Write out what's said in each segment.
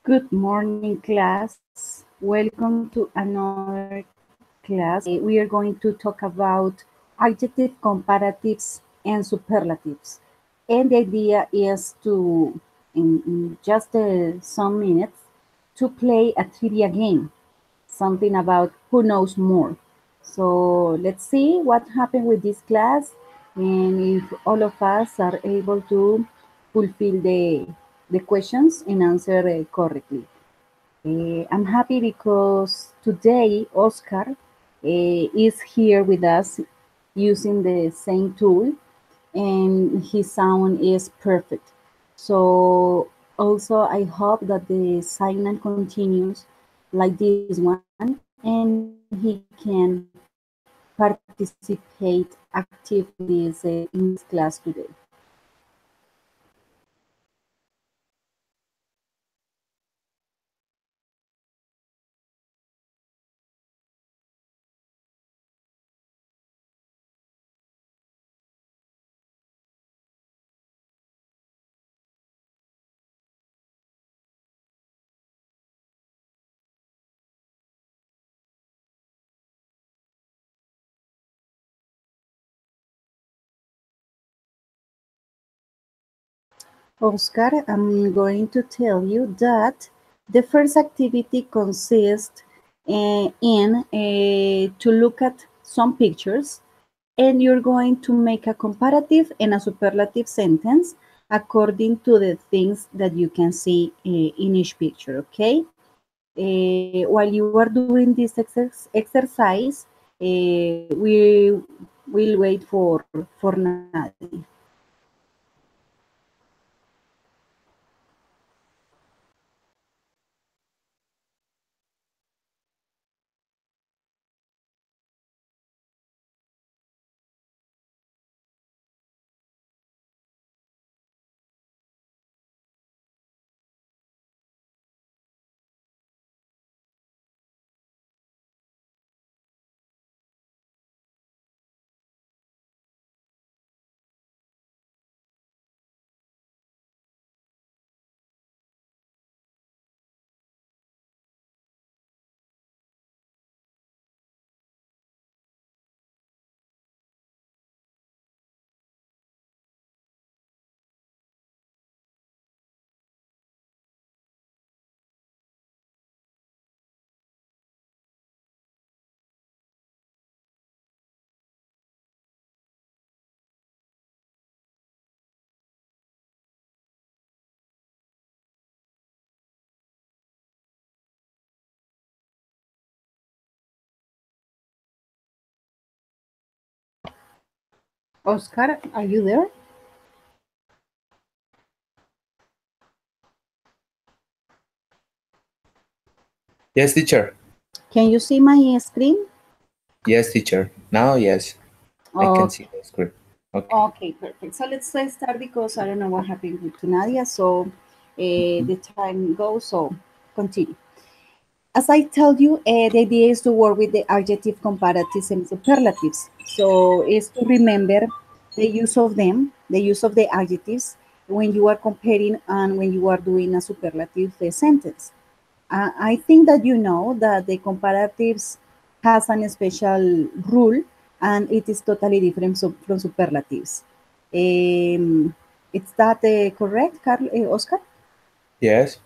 Good morning, class. Welcome to another class. We are going to talk about adjective comparatives and superlatives. And the idea is to, in just some minutes, to play a trivia game, something about who knows more. So let's see what happened with this class and if all of us are able to fulfill the questions and answer correctly. I'm happy because today Oscar is here with us using the same tool and his sound is perfect. So also I hope that the signal continues like this one and he can participate actively in this class today. Oscar, I'm going to tell you that the first activity consists in to look at some pictures and you're going to make a comparative and a superlative sentence according to the things that you can see in each picture, okay? While you are doing this exercise, we will wait for Nadia. Oscar, are you there? Yes, teacher. Can you see my screen? Yes, teacher. Now, yes, I can Okay, see the script. Okay. okay, perfect. So let's start because I don't know what happened to Nadia. So the time goes, so continue. As I told you, the idea is to work with the adjective comparatives and superlatives. So is to remember the use of them, the use of the adjectives when you are comparing and when you are doing a superlative sentence. I think that you know that the comparatives has an special rule and it is totally different from superlatives. Um, is that correct, Oscar? Yes.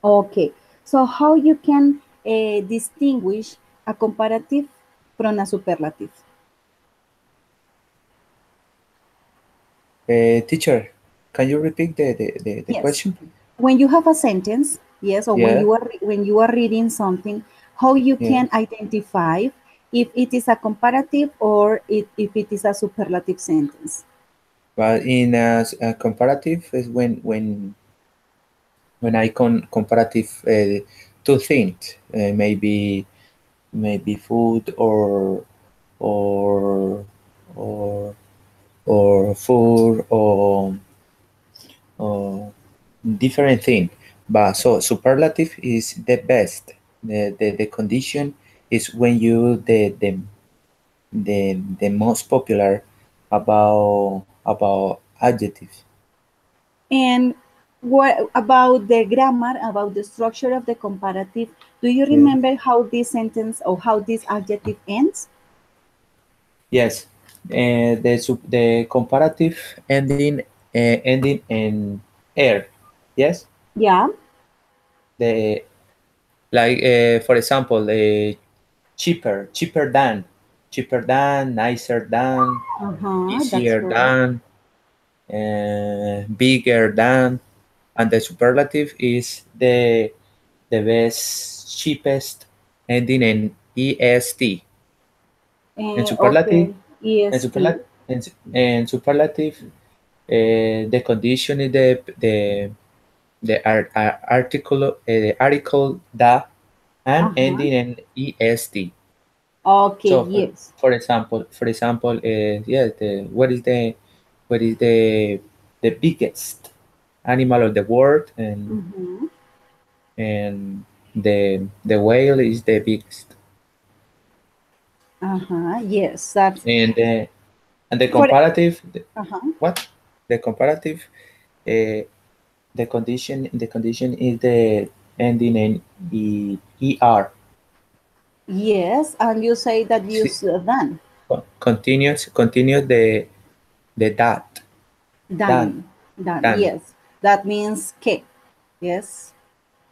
Okay. So how you can distinguish a comparative from a superlative? Teacher, can you repeat the Yes. question? When you have a sentence, yes, or Yeah. when you are reading something, how you Yeah. can identify if it is a comparative or if it is a superlative sentence. But in a comparative is when I comparative two things, maybe food or or or food or different thing. But so superlative is the best. The condition is when you the most popular about adjectives. And what about the grammar, about the structure of the comparative? Do you Yes. remember how this sentence or how this adjective ends? Yes. The comparative ending in air. Yes. Yeah. The like for example, cheaper than, nicer than, Uh-huh, that's easier correct. than, bigger than, and the superlative is the best, cheapest, ending in est. And superlative Okay. EST. and superlative, the condition is the article da and Uh-huh. ending in est. Okay, So yes. for example, yeah, what is the biggest animal of the world, Mm-hmm. and the whale is the biggest, Uh-huh. Yes, that's and the for comparative, uh-huh. what the comparative, uh, the condition is the ending in er. Yes, and you say that use than. Continues the done Done. done. Yes. That means que. Yes.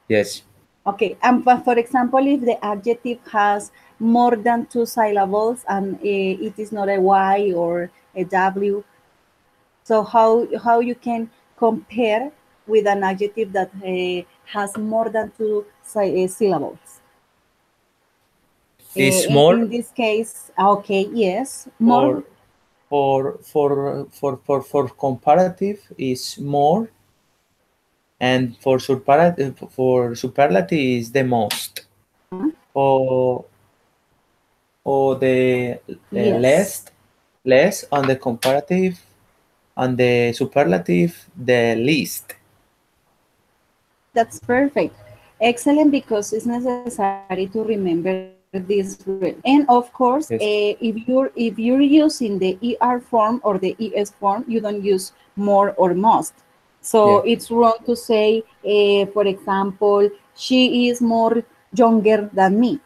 Yes. Okay. And but for example, if the adjective has more than two syllables and it is not a Y or a W, so how you can compare with an adjective that has more than two syllables? Is more In this case, okay, yes, more. for for comparative is more, and for superlative is the most, or the Yes, less on the comparative, on the superlative the least. that's perfect. Excellent, because it's necessary to remember this rule. And of course, Yes. if you're using the er form or the es form, you don't use more or most. So Yeah. it's wrong to say, for example, she is more younger than me.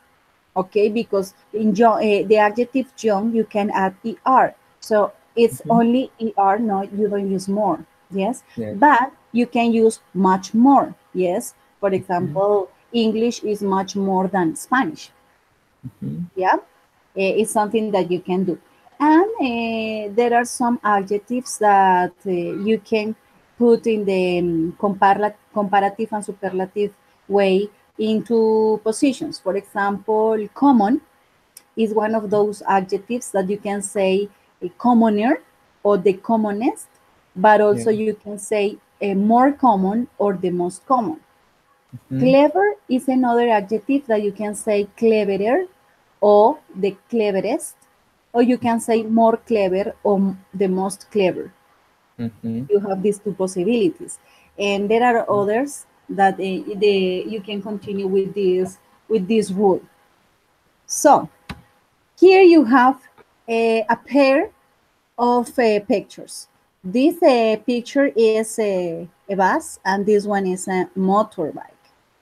Okay, because in young, the adjective young you can add er, so it's Mhm. only er, no, you don't use more. Yes, Yes. but you can use much more. Yes, for Mhm. example, English is much more than Spanish. Mhm. Yeah. It's something that you can do. And there are some adjectives that you can put in the comparative and superlative way into positions. For example, common is one of those adjectives that you can say a commoner or the commonest, but Yeah. also you can say a more common or the most common. Mhm. Clever is another adjective that you can say cleverer or the cleverest, or you can say more clever or the most clever. Mhm. You have these two possibilities, and there are others that you can continue with this rule. So here you have a pair of pictures. This picture is a bus, and this one is a motorbike.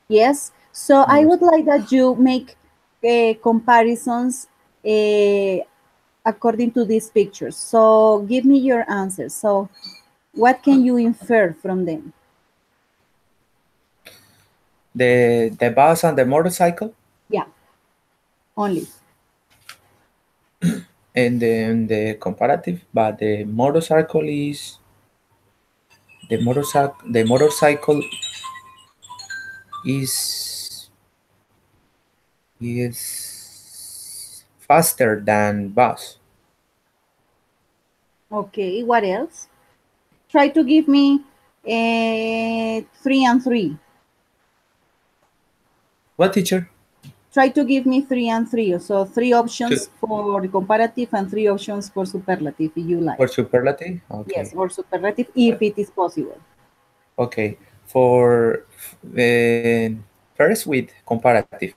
Yes. So I Yes. would like that you make comparisons uh, according to these pictures. So give me your answers. So what can you infer from them? The bus and the motorcycle, Yeah, only. and the comparative, but the motorcycle is is faster than bus. Okay, what else? Try to give me three and three. What, teacher? Try to give me three and three. So three To, options for the comparative and three options for superlative, if you like. for superlative? Yes, Okay. or superlative if it is possible. Okay. For uh, first with comparative,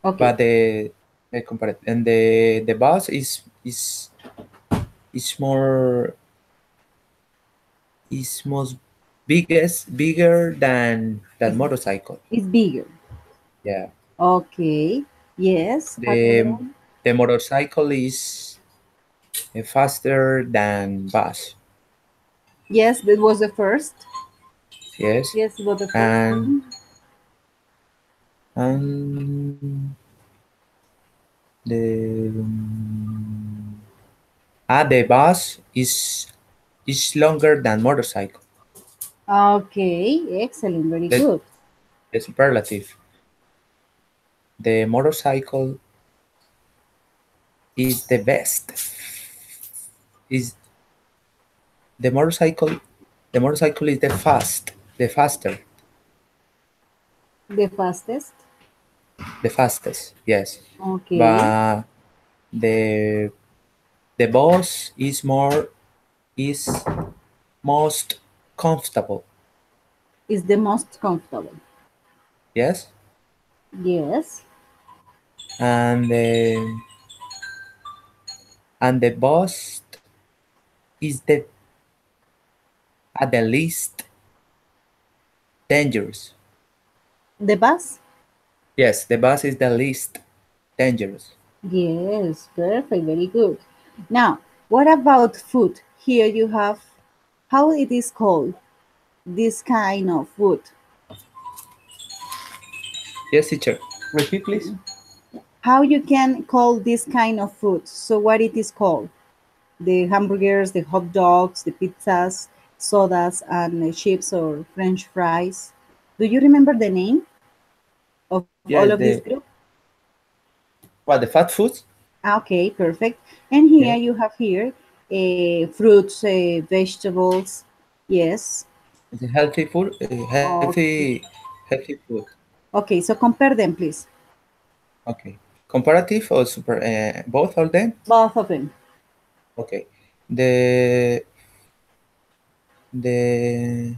but Okay. the comparative and the bus is more is most bigger than Is motorcycle. is bigger. Yeah. Okay. Yes. The Adrian. the motorcycle is faster than bus. Yes, that was the first. Yes. Yes, it was the first And one. and the bus is longer than motorcycle. Okay. Excellent. Very The, good. the superlative. The motorcycle is the best. Is the motorcycle the motorcycle is the faster, The fastest. the fastest. Yes. Okay. But the the bus is most comfortable. Is the most comfortable. Yes. Yes. And the bus is the at the least dangerous. The bus. Yes, the bus is the least dangerous. Yes. Perfect. Very good. Now, what about food? Here you have how it is called. This kind of food. Yes, teacher. Repeat, please. How you can call this kind of food? So what it is called? The hamburgers, the hot dogs, the pizzas, sodas, and chips or French fries. Do you remember the name of all of Yes, this group? the fat foods. Okay, perfect. And here Yeah, you have here fruits, vegetables. Yes. it's a healthy food. Okay. Healthy food. Okay, so compare them, please. Okay. Comparative or super? Both of them. Both of them. Okay. The the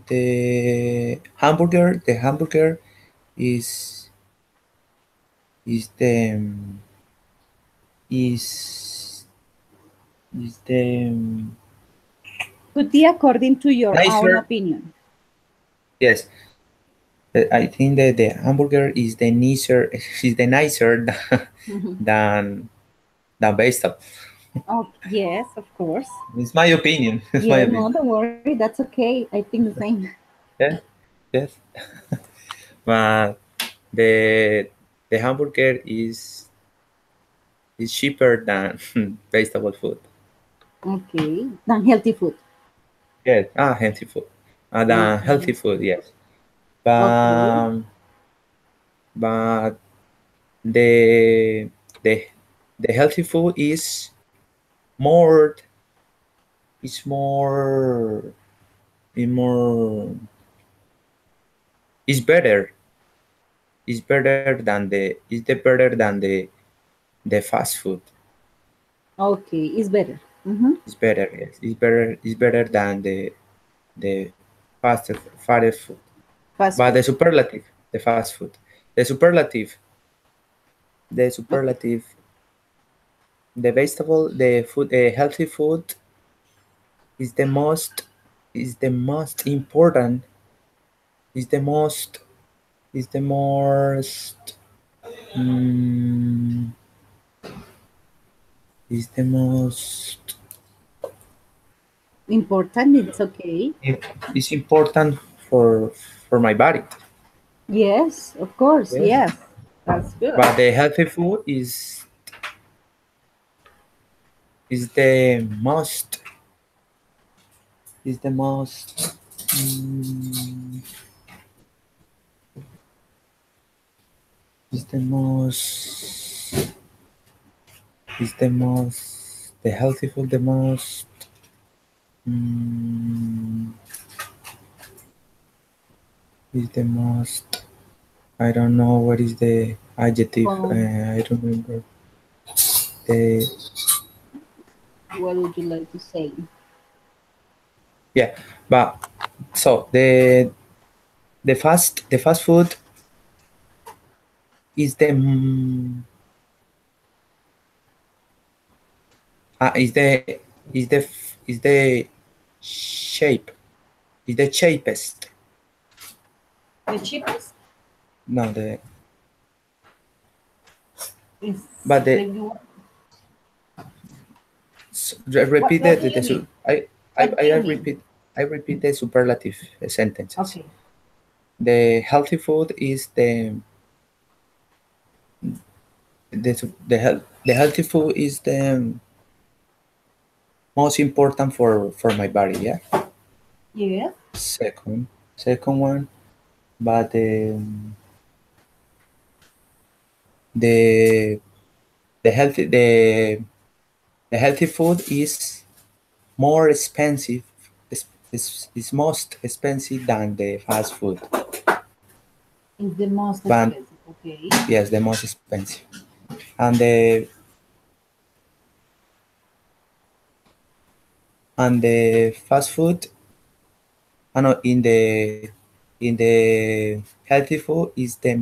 the hamburger is is the is is the Could be according to your own nicer. opinion. Yes, I think that the hamburger is the nicer is the nicer than than vegetable. Oh, yes, of course. It's my opinion. It's my Yeah, opinion. no, don't worry. That's okay. I think the same. Yes, yes. But the the hamburger is cheaper than vegetable food. Okay. Than healthy food. Yes, healthy food. Than Okay. healthy food. Yes, Okay. but but the the the healthy food more is more is more is better is the better than the fast food. Okay. It's better. Mm-hmm. It's better. Yes, it's better than the fastest food. Fast But food. the fast food, the superlative, the superlative, the vegetable, the food, the healthy food is the most important, is the most is the most mm, is the most Important. It's okay. is important for for my body. Yes, of course. Yes, Yes. That's good. but the healthy food is the most is the most mm, is the most the healthy food the most mm, is the most I don't know what is the adjective. Um, I don't remember the what would you like to say? yeah. But so the fast food is the is the is the shape. Is the cheapest. The cheapest No, the is but the the repeat what do you mean? What do I you mean? repeat the superlative sentences. Okay. The healthy food is the healthy food is the most important for my body. Yeah. Yeah. Second one, but the the healthy the the healthy food is more expensive. Is most expensive than the fast food. Is the most But expensive. Okay. yes, the most expensive. And the fast food, I know in the healthy food is the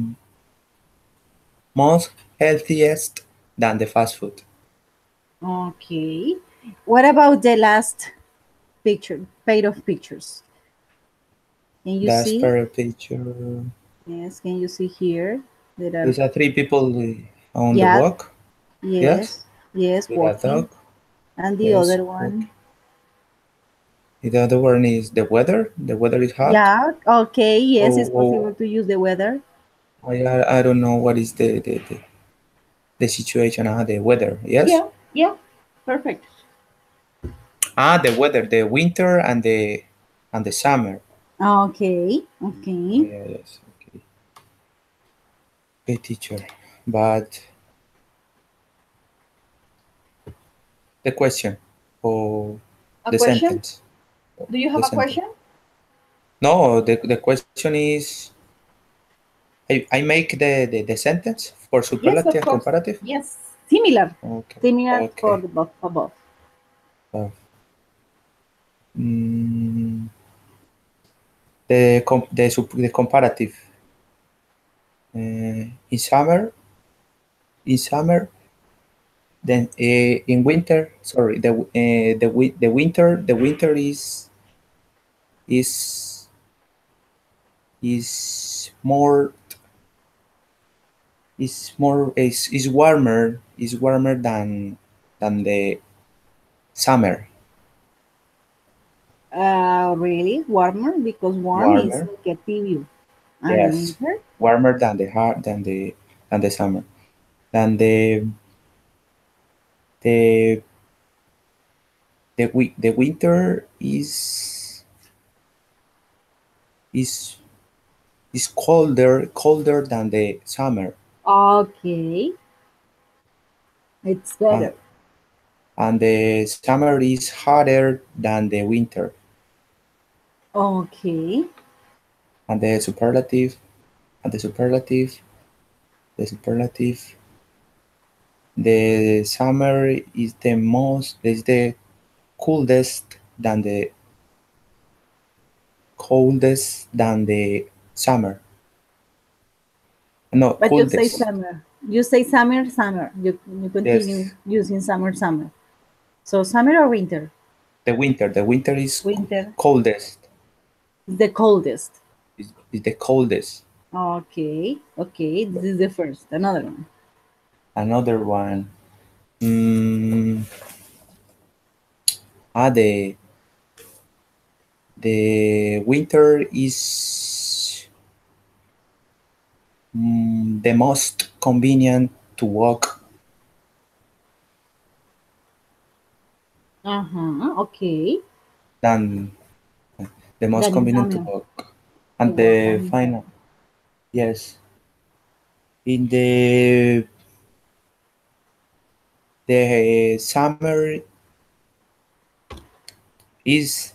most healthiest than the fast food. Okay. What about the last picture, pair of pictures? Can you That's see? per picture. Yes, can you see here? There are, There's a three people on the yeah, walk. Yes, yes, yes, with a walking. dog. And the Yes, other walking. one, The other one is the weather. The weather is hot. yeah, okay, yes, Oh, it's oh possible to use the weather. I don't know what is the situation. The weather. Yes. Yeah, yeah, perfect. The weather. The winter and the summer. Okay, okay. Yeah, yes. Okay. Okay, teacher. But the question or A the question? sentence. Do you The have a sentence. question? No, the question is I make the sentence for Yes, superlative of and course. comparative. Yes, similar, Okay. similar for Okay. the above. Uh, mm, the comparative in summer, then in winter, sorry, the winter is is more is warmer than the summer. Really warmer because warm is Warmer, like a tibio. And yes, winter, warmer than the summer. Than the the winter is is colder than the summer. okay, it's uh, better. and the summer is hotter than the winter. Okay, And the superlative, the summer is the coldest than the summer. No, but you say coldest. summer. You say summer, summer. You continue Yes, using summer, summer. So summer or winter? the winter is Winter coldest. is the coldest. Is the coldest. Okay, okay. This is the first. Another one. Another one. Mm, the winter is the most convenient to walk Uh huh. Okay. than the most That in convenient to summer walk. to And work the and in final, summer. yes, in the summer is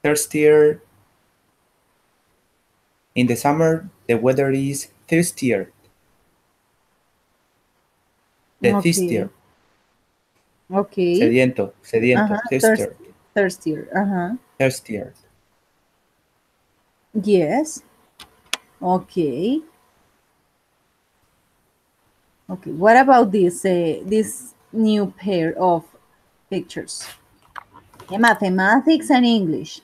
thirstier. In the summer, the weather is thirstier. The Okay. thirstier, Okay. sediento, Uh sediento, huh. thirstier, Thirstier. Uh huh. thirstier. Yes. Okay. Okay. What about this? This. new pair of pictures. Mathematics and English.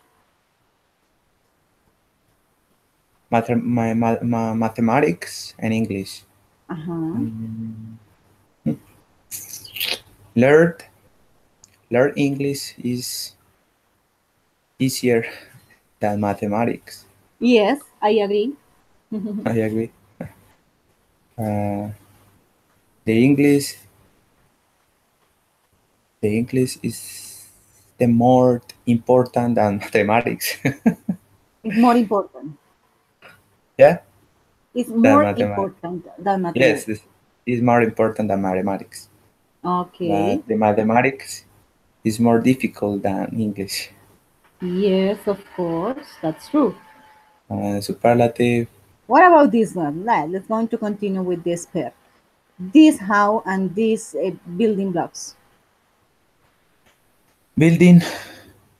Mathematics and English. Uh-huh. Mm, learn learn English is easier than mathematics. Yes, I agree. I agree. Uh, the English the English is the more important than mathematics. It's more important. Yeah, It's than more mathematics. important than Yes, mathematics. this is more important than mathematics. Okay. But the mathematics is more difficult than English. Yes, of course. That's true. Superlative, What about this one? Let's going to continue with this pair. This how and these building blocks. building,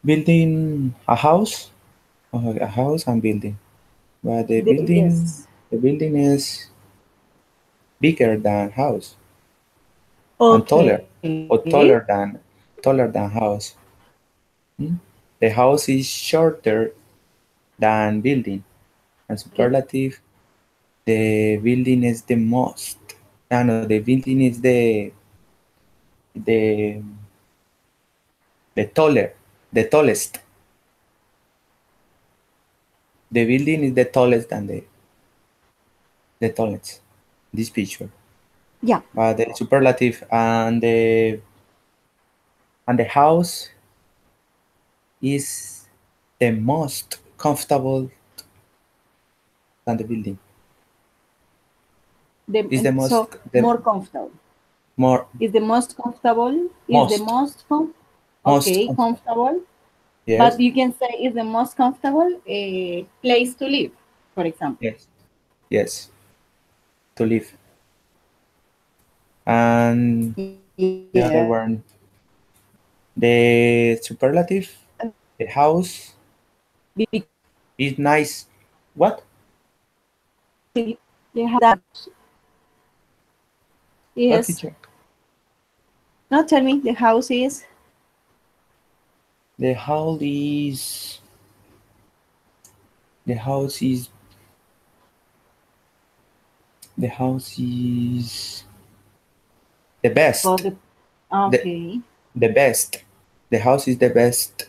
building a house and building. But Yes. the building is bigger than house and Okay. taller than house. Hmm? The house is shorter than building, and superlative, the building is the most. No, the building is the the taller, the tallest. The building is the tallest than the tallest. This picture, Yeah. but the superlative and the house is the most comfortable than the building. Is the most So the more comfortable. more Is the most comfortable? Is the most most most okay, comfortable. comfortable? Yes, But you can say is the most comfortable place to live, for example. yes, yes. To live. And the Yeah. other one, the superlative, the house is nice. What? They have that. What Yes. teacher? Now tell me, the house is The house is the house is the house is the for best. the The okay, the best. The house is the best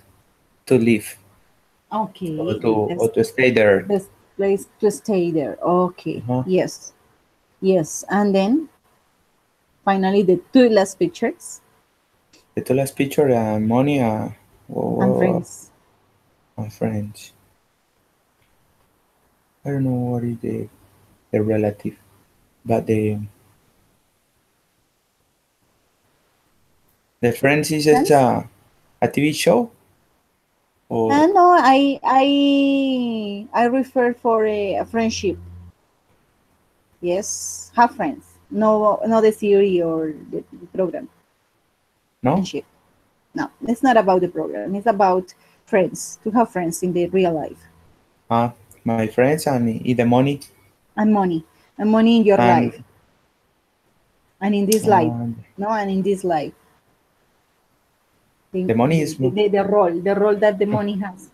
to live okay. or to stay there. Best place to stay there. Okay. Uh-huh. Yes. Yes. And then finally the two last pictures The tallest picture money and oh, friends. my friends. I don't know what is the relative, but the friends is Friends? a TV show or And no, I refer for a friendship. Yes, have friends. No, not the theory or the program. no? Friendship. No, it's not about the program. It's about friends. To have friends in the real life Uh, my friends and the money and money and money in your and life and in this life. and No, and in this life, the money is the role that the money has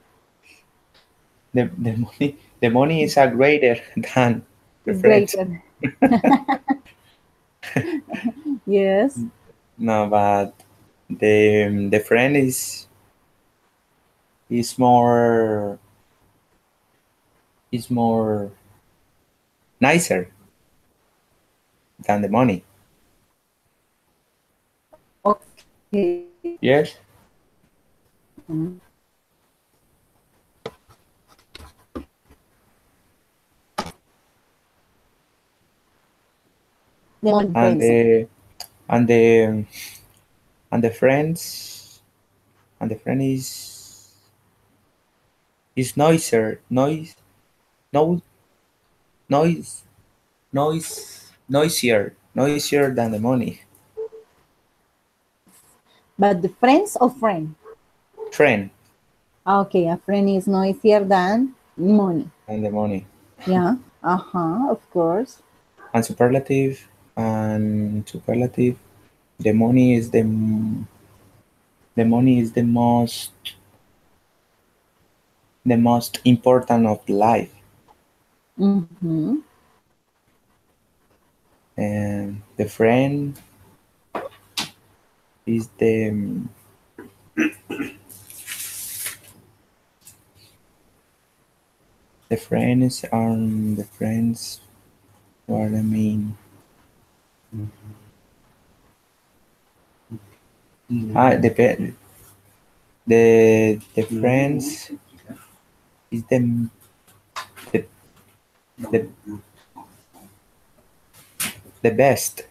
the money is a greater than the is friends. greater. Yes, No, but the friend is more is more nicer than the money. okay. Yes, Mhm. The and money friends. and the and the friends and the friend is no noise noisier than the money. But the friends of friend. Friend Okay, a friend is noisier than money. and the money. Yeah. Uh-huh, of course. And superlative and superlative The money is the money is the most important of life, Mm-hmm. and is the friends are the friends what I mean. The the friends is the the, the best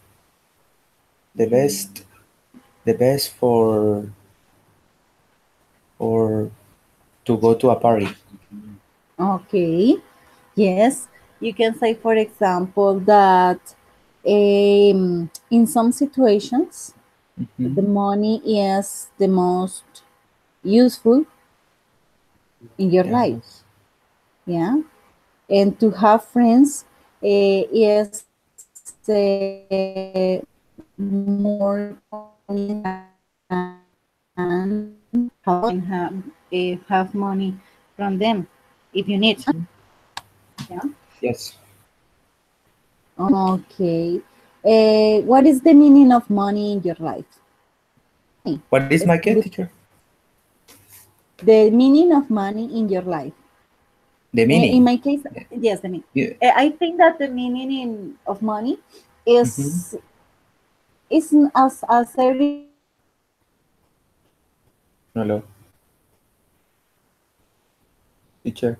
the best the best for to go to a party. Okay. Yes, you can say, for example, that in some situations, Hmm. the money is the most useful in your life. Yes. Yeah. And to have friends is more convenient than have money and have money from them if you need. Yeah. Yes. Okay. What is the meaning of money in your life? What is my cat Start teacher? the meaning of money in your life. The In meaning. my case, yes, the meaning. Yeah. I think that the meaning of money Hmm. is as I remember Hello, teacher.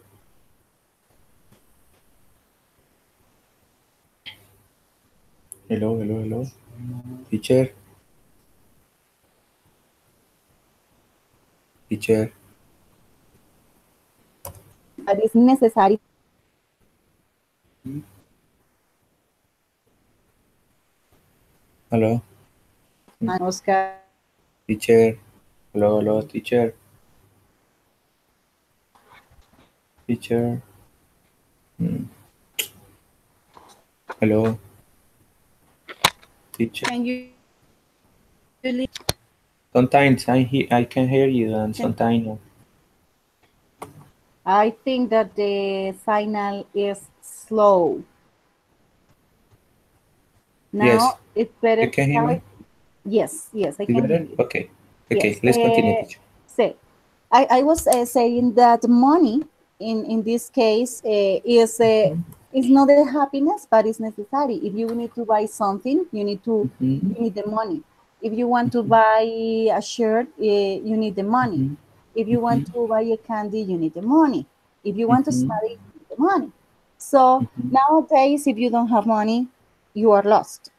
Hello, hello, hello, teacher, teacher. that is necessary for everyone. Hello, And teacher. Hello, hello, teacher, teacher. Mm. Hello, teacher. can you listen? Sometimes I can hear you, and sometimes no. I think that the signal is slow. Yes, Now it's you better. can hear Now me. yes, I You can got hear it? you. Okay, okay. Yes. Let's continue, teacher. Say, I was saying that money in this case is not the happiness, but it's necessary. If you need to buy something, Mm-hmm. you need the money. If you want to buy a shirt, you need the money. Mm-hmm. If you want to buy a candy, you need the money. If you want to Mm-hmm. study, you need the money. So Mm-hmm. nowadays, if you don't have money, you are lost.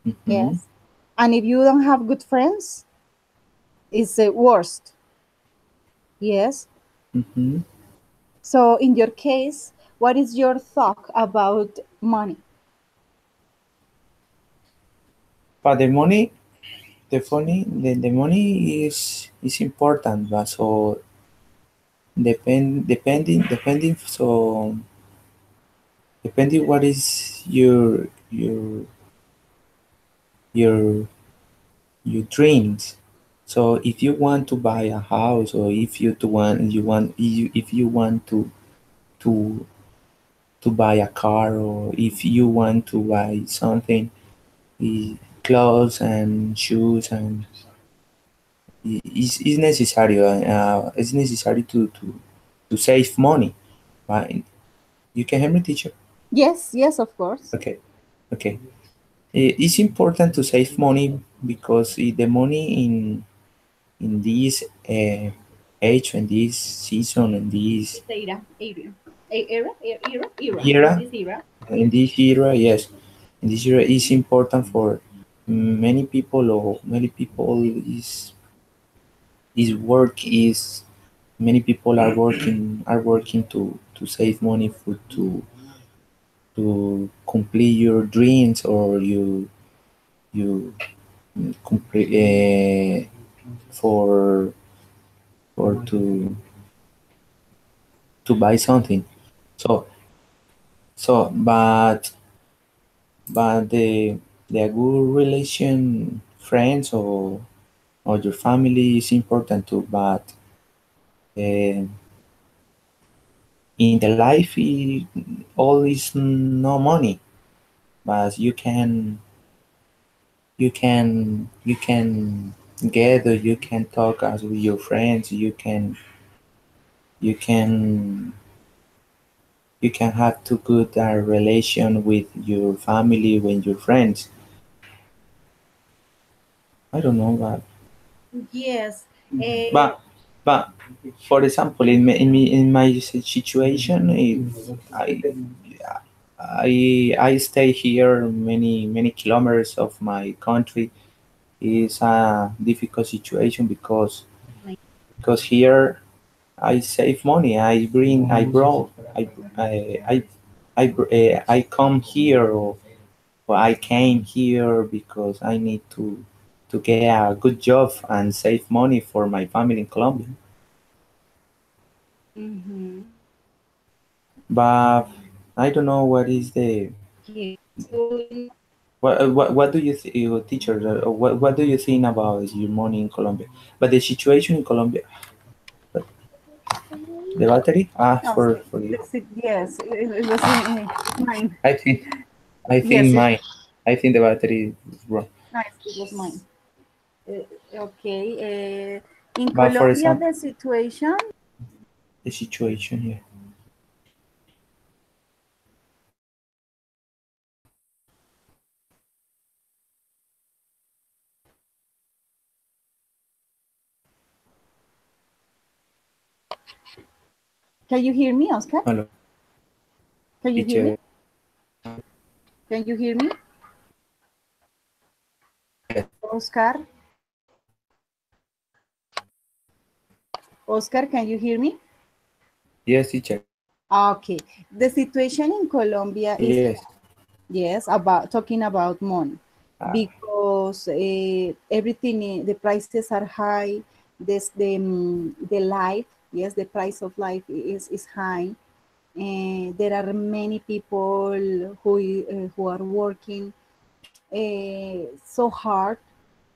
Mm-hmm. Yes. And if you don't have good friends, it's the worst. Yes. Mm-hmm. So in your case, what is your thought about money? But the money is important, but so depending what is your your dreams. So if you want to buy a house, or if you want to to buy a car, or if you want to buy something, clothes and shoes, and is necessary. It's necessary to save money. Right? You can hear me, teacher? Yes, of course. Okay, okay. It's important to save money because the money in this age, and this season, and this In era, this era. in this era, yes, in this era is important for many people, or many people is work is many people are working to save money for to complete your dreams, or you complete for to buy something. So so but the the good relation friends or your family is important too, but uh, in the life all is no money, but you can get, or you can talk as with your friends, you can have too good a relation with your family, with your friends. I don't know, Yes. Uh, but but for example, in my situation, if I I stay here many kilometers of my country. Is a difficult situation because here I save money. I brought I come here, or I came here because I need to get a good job and save money for my family in Colombia. mhm. But I don't know what is the Okay. So what do you your teacher, what do you think about your money in Colombia? But the situation in Colombia, the battery, no, for you. yes, it was it's mine. I think I think Yes, mine. I think the battery is wrong. nice. It was mine. Okay. In But for Colombia, example, the situation. the situation here. Can you hear me, Oscar? Hello, Can you hear me? teacher. Can you hear me, Yes, Oscar? Oscar, can you hear me? yes, teacher. Okay. The situation in Colombia is, Yes. yes, about talking about money, Ah, because everything, the prices are high. The life, yes, the price of life is high. And there are many people who are working so hard,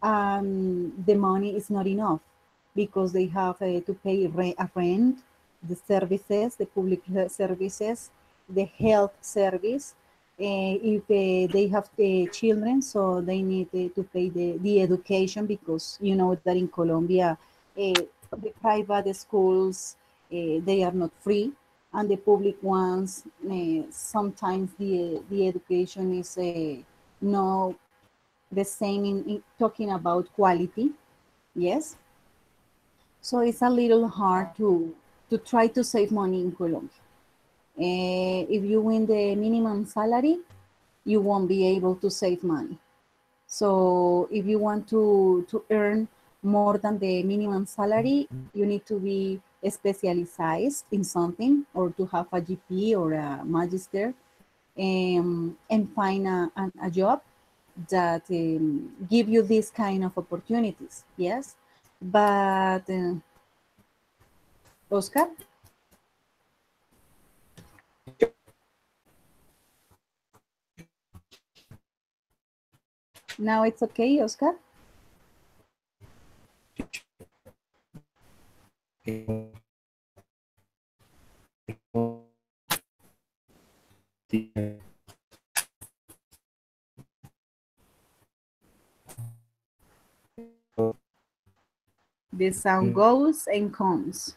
the money is not enough because they have to pay a rent, the services, the public services, the health service. If they have children, so they need to pay the education, because you know that in Colombia, the private schools, they are not free, and the public ones, sometimes the education is no the same in talking about quality. Yes, so it's a little hard to try to save money in Colombia. If you win the minimum salary, you won't be able to save money. So if you want to earn more than the minimum salary, you need to be specialized in something, or to have a GP or a magister, and find a job that give you this kind of opportunities. Yes, but Oscar, now it's okay, Oscar. The sound goes and comes.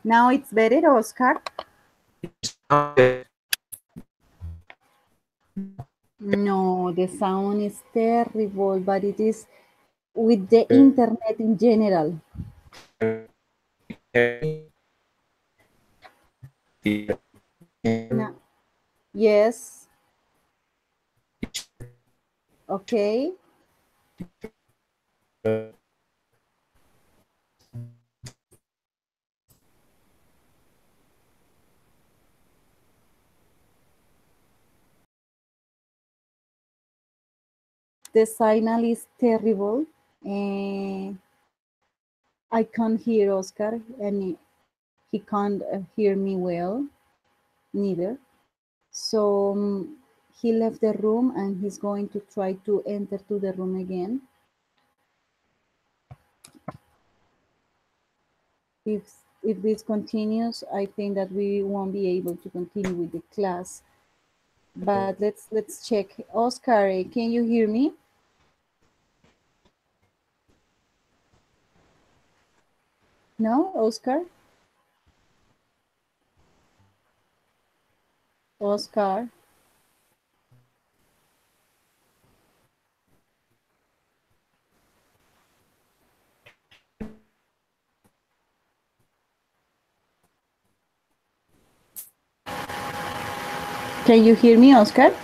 Now it's better, Oscar? No, the sound is terrible, but it is with the internet in general. No. Yes. Okay. The signal is terrible. And I can't hear Oscar, and he can't hear me well, neither. So he left the room, and he's going to try to enter to the room again. If this continues, I think that we won't be able to continue with the class. But let's check. Oscar, can you hear me? No, Oscar? Oscar? Can you hear me, Oscar?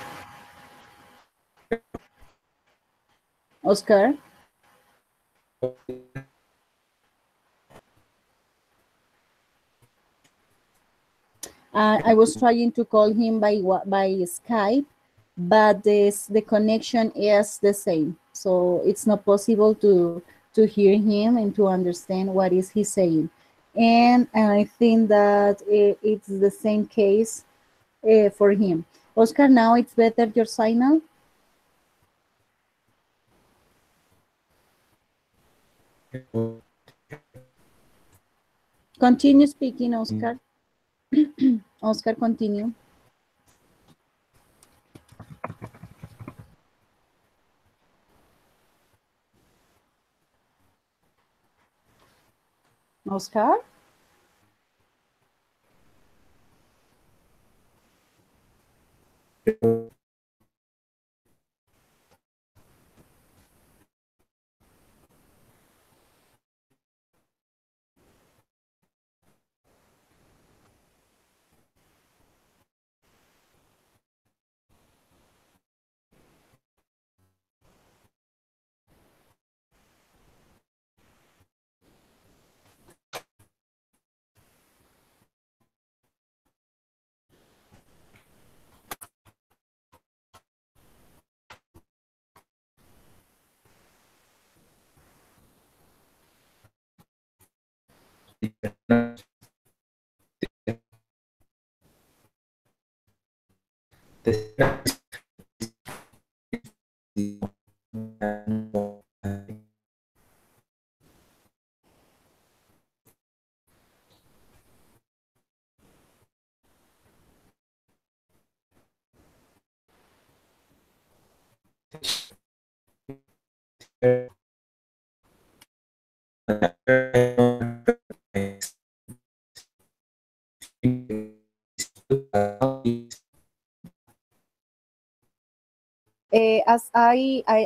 Oscar? I was trying to call him by Skype, but the connection is the same, so it's not possible to hear him and to understand what is he saying. And I think that it's the same case for him. Oscar, now it's better your signal. Continue speaking, Oscar. Oscar, continue. Oscar?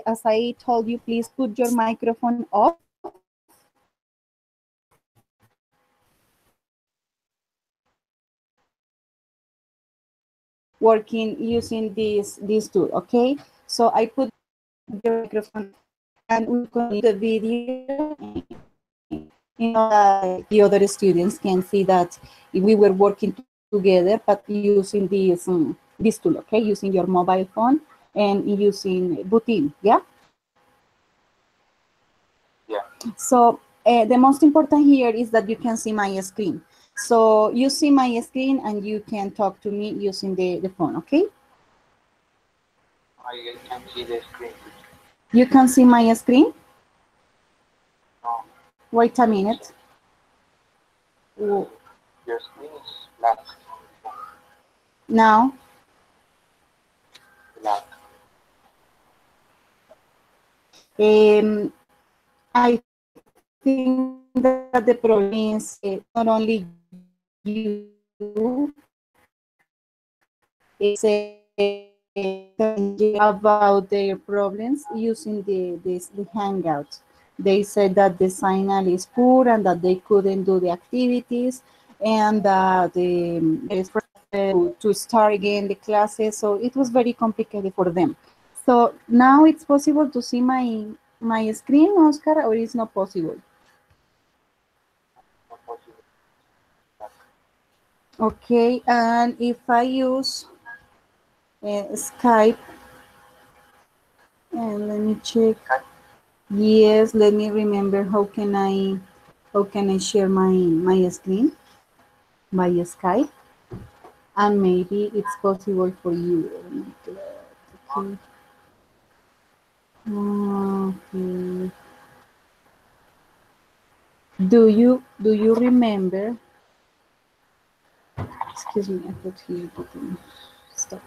As I told you, please put your microphone off. Working using this tool, okay? So I put your microphone, and we continue the video in order that the other students can see that we were working together, but using this tool, okay? Using your mobile phone and using Bootin, yeah? Yeah. So the most important here is that you can see my screen. So you see my screen and you can talk to me using the phone, okay? I can see the screen. You can see my screen? No. Wait a minute. Your screen is black. Now? Black. I think that the problem is not only you about their problems using the Hangout. They said that the signal is poor and that they couldn't do the activities and that the to start again the classes. So it was very complicated for them. So now it's possible to see my screen, Oscar, or it's not possible? Okay, and if I use Skype, and let me check. Yes, let me remember how can I share my screen by Skype, and maybe it's possible for you. Okay. Okay. Do you remember? Excuse me, I put here button. Stop.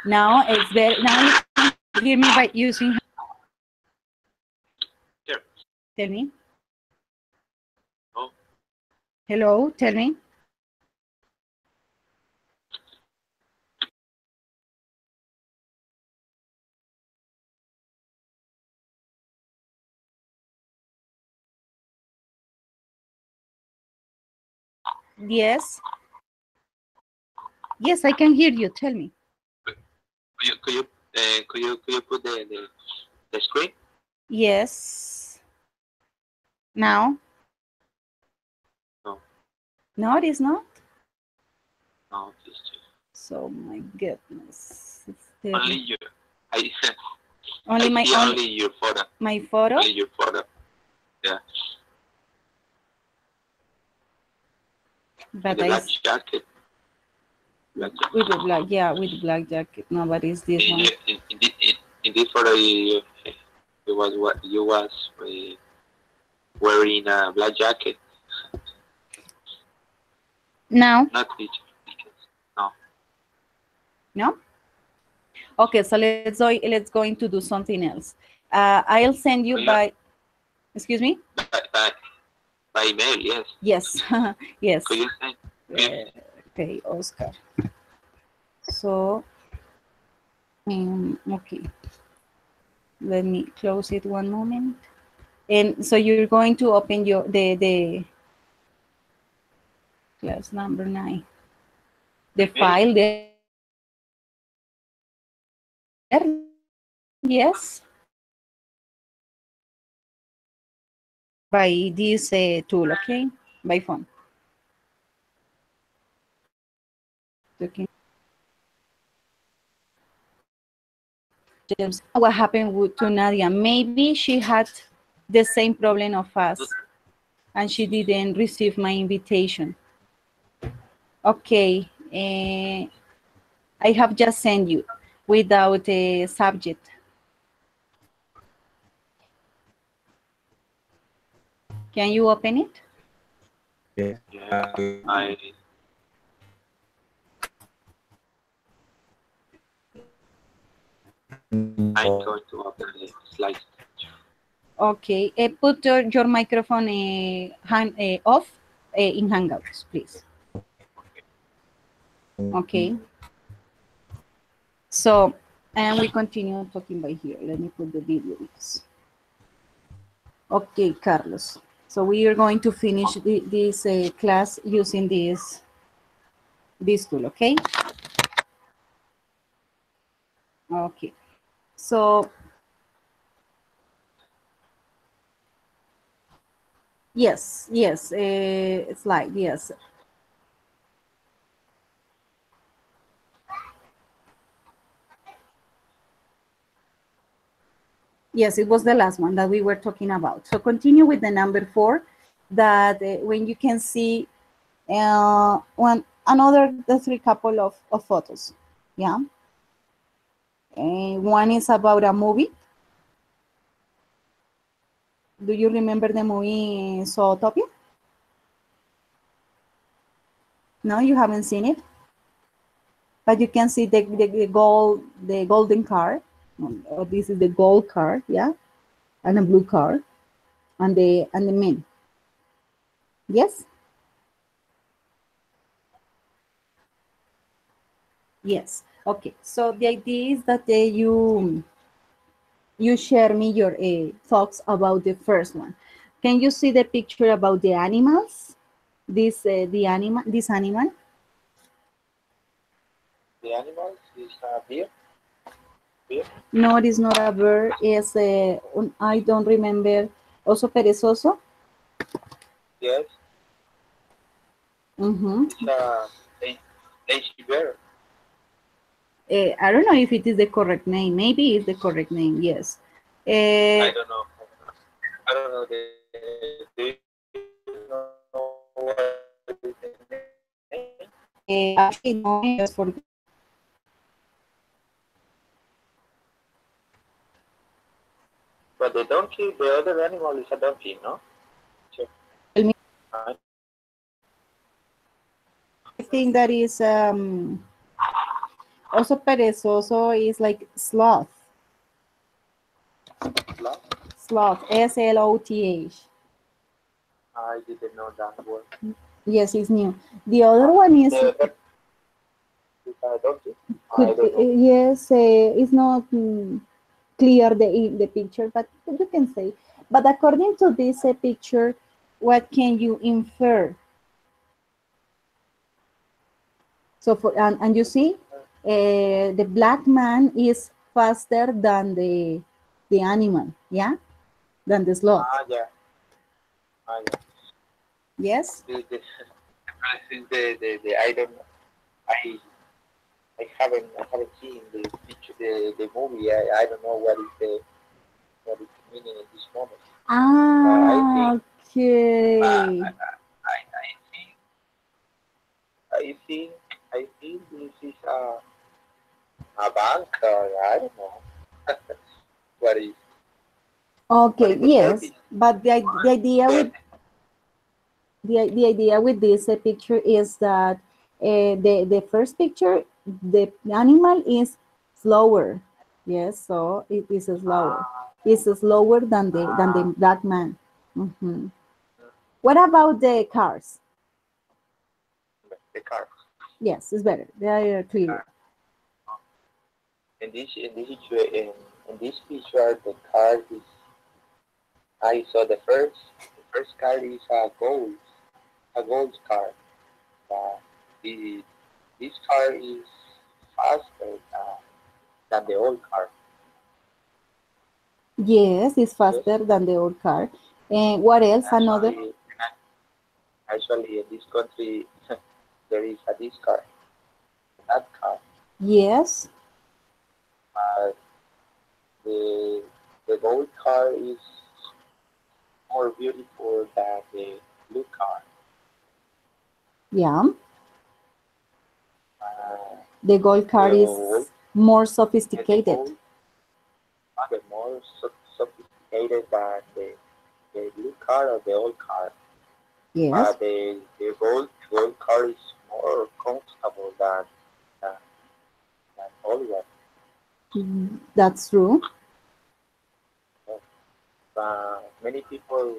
Now it's better. Now you can hear me by using. Sure. Tell me. Oh. Hello, tell me. Yes. Yes, I can hear you. Tell me. Could you put the screen? Yes. Now? No. No, it is not. No, just So my goodness. only you. I Only I my see only your photo. my photo. Only your photo. Yeah. But the black jacket. Black jacket. With the black, yeah, with the black jacket. No, but it's this one. In this photo, you was wearing a black jacket. Now? Not this. No. No? Okay, so let's go into do something else. I'll send you by. Excuse me. By email, yes. Yes. Yes. Could you send? Okay, Oscar. So, okay. Let me close it one moment. And so you're going to open your the class number 9. The file there. Yes. By this tool, okay? By phone. Okay. What happened to Nadia? Maybe she had the same problem of us, and she didn't receive my invitation. Okay, I have just sent you without a subject. Can you open it? Yeah, I'm going to open the slides. Okay, put your microphone off in Hangouts, please. Okay. So, and we continue talking by here. Let me put the videos. Okay, Carlos. So we are going to finish this class using this tool, okay? Okay. So, yes, slide, yes. Yes, it was the last one that we were talking about. So continue with the number 4, that when you can see the 3 couple of photos, yeah. One is about a movie. Do you remember the movie Zootopia? No, you haven't seen it? But you can see the golden car. Or this is the gold car, yeah, and a blue car, and the men. Yes. Yes. Okay. So the idea is that you share me your thoughts about the first one. Can you see the picture about the animals? This this animal. The animals is a beer. Beer. No, it is not a bird. It's I don't remember. Also perezoso. Yes. It's a lazy bear. I don't know if it is the correct name. Maybe it's the correct name. Yes. I don't know. I don't know. Do you know what is the name? Actually, no, I just forgot. But the donkey, the other animal is a donkey, no? Sure. Tell me. I I think that is Oso perezoso is like sloth. Sloth? Sloth, S-L-O-T-H. I didn't know that word. Yes, it's new. The other one is The if I don't do, I could don't know. yes, it's not clear the picture, but you can say. But according to this picture, what can you infer? So for and you see, the black man is faster than the animal, yeah, than the sloth. Yeah. Yeah. Yes. I think the I don't I haven't seen the picture the movie. I don't know what is the meaning in this moment. I Ah, think okay. I think I think I think this is a bank. I don't know what is what Okay, is the yes, service. but the idea The, with the idea with this picture is that the first picture, the animal is slower. Yes, so it is slower. It's slower than the black man. Mhm. What about the cars? the car. Yes, it's better. They are clear. In this picture, the car is. I saw the first car is a gold car. Uh, the, this car is faster than the old car. Yes, it's Yes, faster than the old car. And what else? Another? actually in this country there is this car, that car. Yes. Uh, the the gold car is more beautiful than the blue car. Yeah. Uh, The gold the car old, is more the sophisticated. gold are more sophisticated than the blue car or the old car. Yes. The gold car is more comfortable than, than old one. That's true. Many people,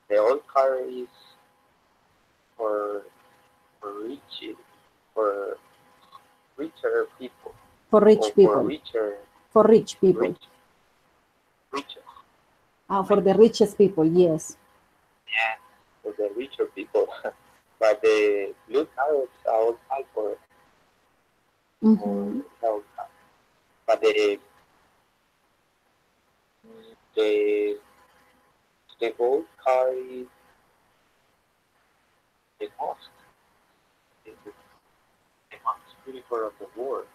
the old car is for for rich for richer people For or rich for people. richer For rich people. rich richer For the richest people, yes. for the richer people. But the blue car is old car for Mm-hmm. old car. But the the gold car is the most the most beautiful of the world.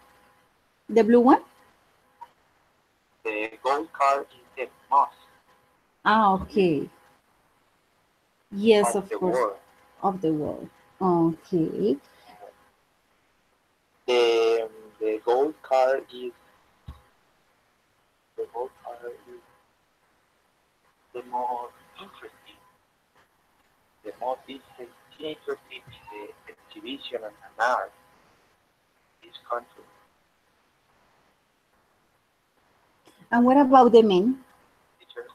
The blue one? The gold car is the most Okay. Yes, of of the course. world. Of the world. Okay. The the gold car is the gold car is the most interesting, the most interesting in the exhibition and art in this country. And what about the men? Teacher,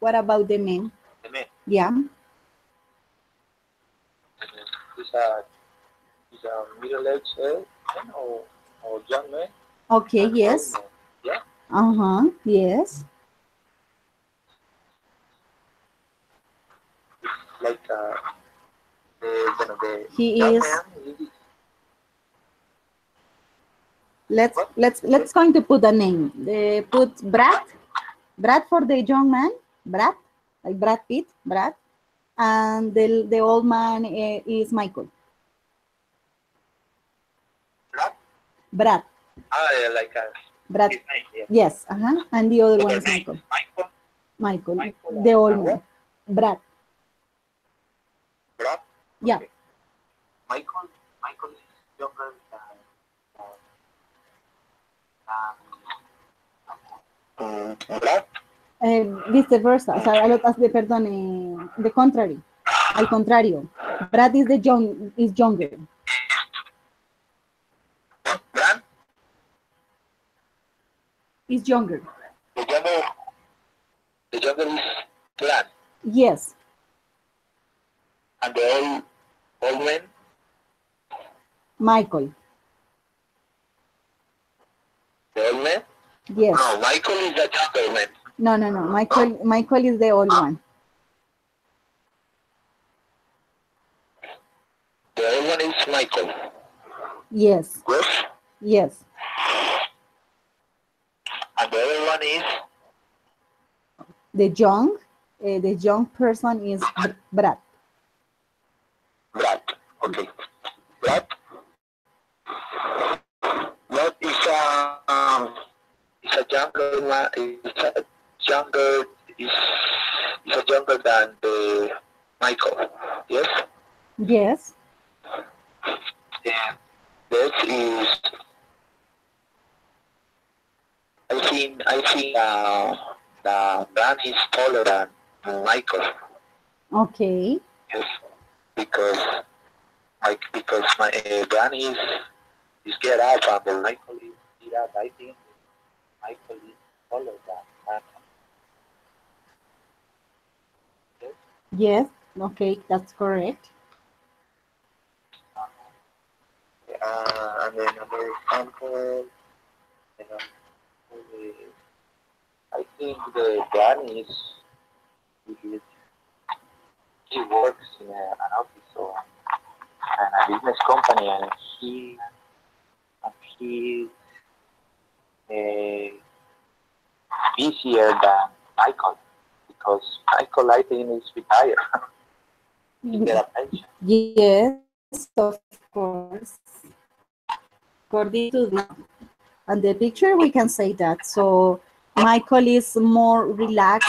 What about the men? the man Yeah. is a middle-aged man or young man Okay, and old yes. man. Yeah, Uh-huh. Yes. like the He young is man is let's what? let's let's going to put a name. Put Brad. Brad for the young man. Brad. Like Brad Pitt. Brad. And the old man is Michael. Black? Brad. Yeah, like Brad. his name. Yeah. Yes. Uh-huh. And the other one Other is name Michael. Michael. Michael. Michael The old and man. what? Brad. Brad. Yeah. Okay. Michael. Michael is younger Brad. Viceversa. O sea, perdón, the contrary. Al contrario. Brad is the young is younger. Is younger. The younger, the younger is Glenn, Yes. and the old man, Michael. the old man. Yes. No, Michael is the younger man. No, no, no. Michael is the old one. The old one is Michael. Yes. Yes. Yes. And the other one is The young person is Brad. Brad. Okay. Brad. Brad is a younger man. Is a younger than the Michael. Yes. Yes. Yeah. This is. I think the Brad is taller than Michael. Okay. Yes. Because my Brad is get up and Michael is get up. I think Michael is taller than Brad. Yes. Yes. Okay, that's correct. And then another example, you know, I think the Danny he, he works in an office or and a business company, and he's uh, busier than Michael because Michael I think is retired. He get a pension. Yes, of course. According to the and the picture, we can say that. So Michael is more relaxed.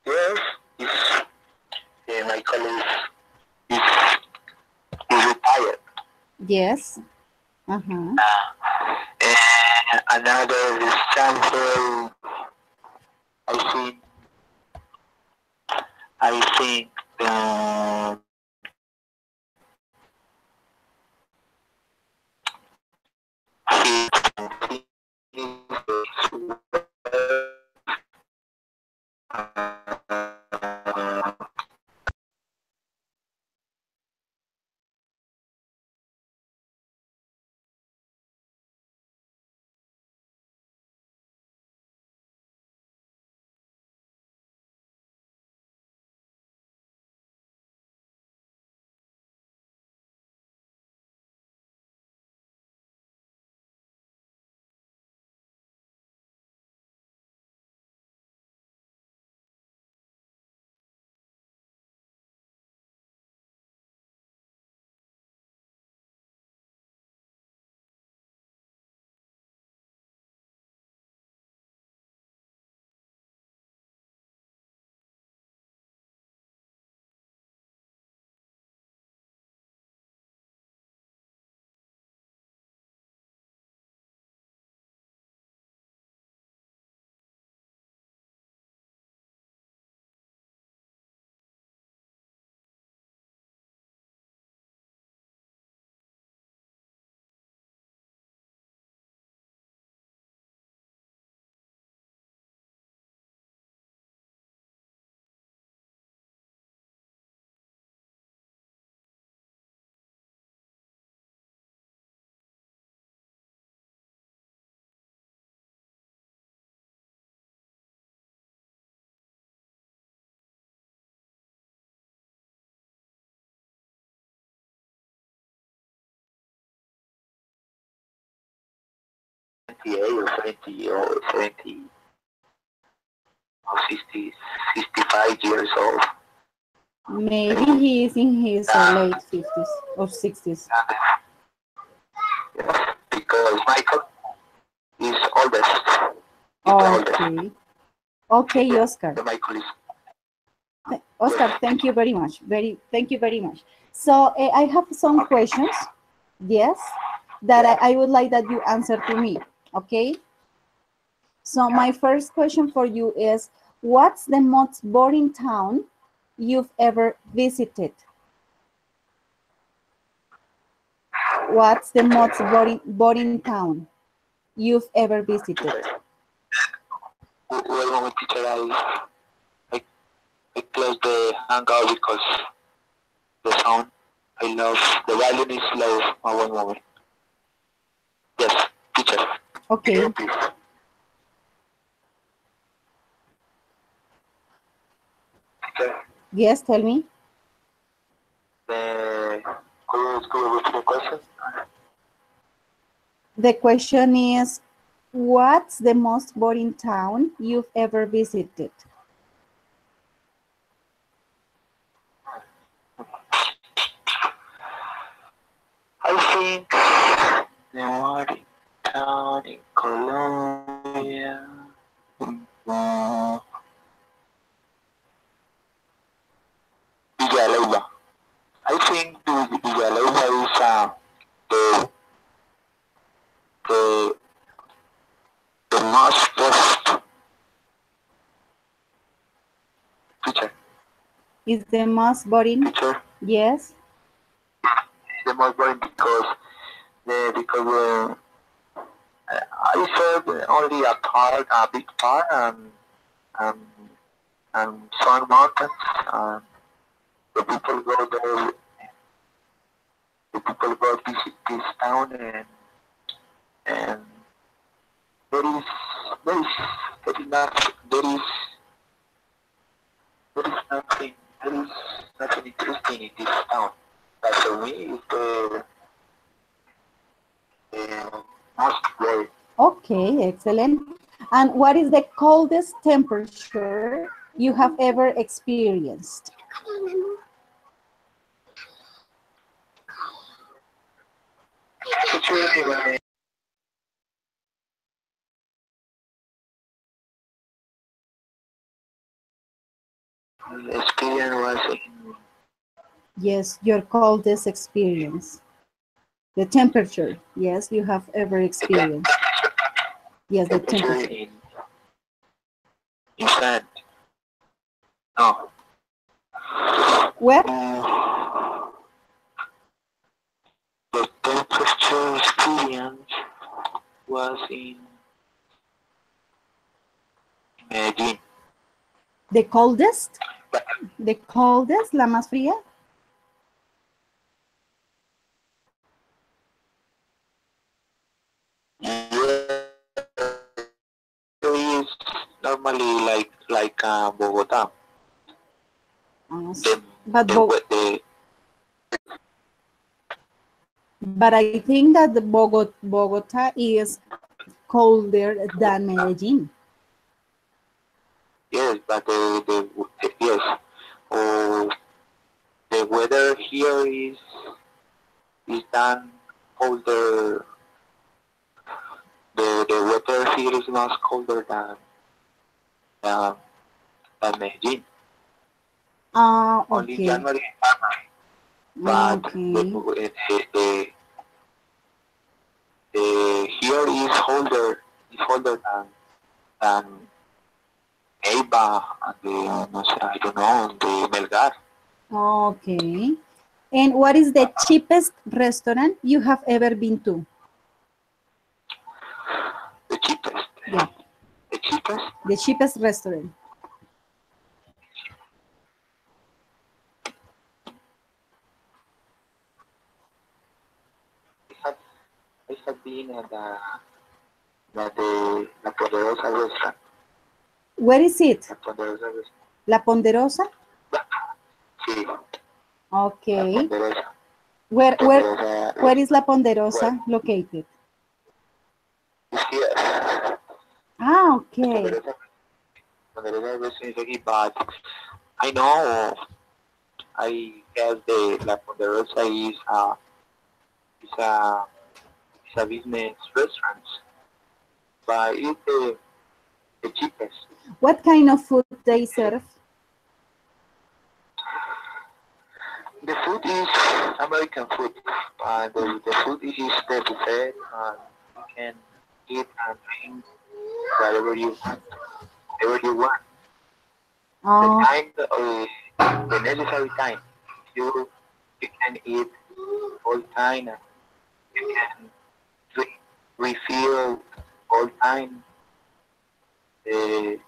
Yes, Michael is retired. Yes. Uh-huh. And another example, I think, I think, or 70 or 70 or 60, 65 years old. Maybe he is in his late 50s or 60s. Yes, because Michael is oldest. Okay. Okay, Oscar. The Michael is Oscar, thank you very much. Thank you very much. So I have some questions, yes, that I would like that you answer to me, okay? So my first question for you is, what's the most boring town you've ever visited? What's the most boring town you've ever visited? Well, moment, teacher, I, I close the hangout because the sound, I love, the volume is low. One moment. Yes, teacher. Okay. Please. Teacher, Yes, tell me. could you repeat the question? The question is, what's the most boring town you've ever visited? I think the one town in Colombia. Uh, Villalba. I think Villalba is the the the most best teacher. Is the most boring? Teacher. Yes. The most boring because I saw only a part, a big part, and and some mountains. And the people go there. The people go visit this town, and there is there is there is not there is nothing there is nothing interesting in this town. But for me, it's the most boring. Okay, excellent. And what is the coldest temperature you have ever experienced? The experience was in Yes, your coldest experience. The temperature, yes, you have ever experienced. Yes, the temperature temperature. in sand. No. Where? The temperature experience was in Medellin. The coldest? The coldest, la más fría? Yeah, is normally like Bogota. But I think that the Bogota is colder than Medellin. Yes, but yes, oh, the weather here is done colder. The weather here is not colder uh, than Medellin. Only Okay. January and February. But Okay. the here is colder than Neiva and no sé, I don't know, the Melgar. Okay. And what is the cheapest restaurant you have ever been to? The cheapest. Yeah. The cheapest? The cheapest restaurant. I have been at the La Poderosa restaurant. Where is it? La Poderosa restaurant. La Ponderosa? Sí. Okay. La Ponderosa. Where is La Ponderosa located? It's here. Ah, okay. Ponderosa restaurant is here, but I know I guess the La Ponderosa is a business restaurant, but it's the cheapest. What kind of food they serve? The food is American food. The food is the buffet, and you can eat and drink whatever you want, whatever you want. The time, the necessary time. You can eat all time, and you can drink, refill all time. The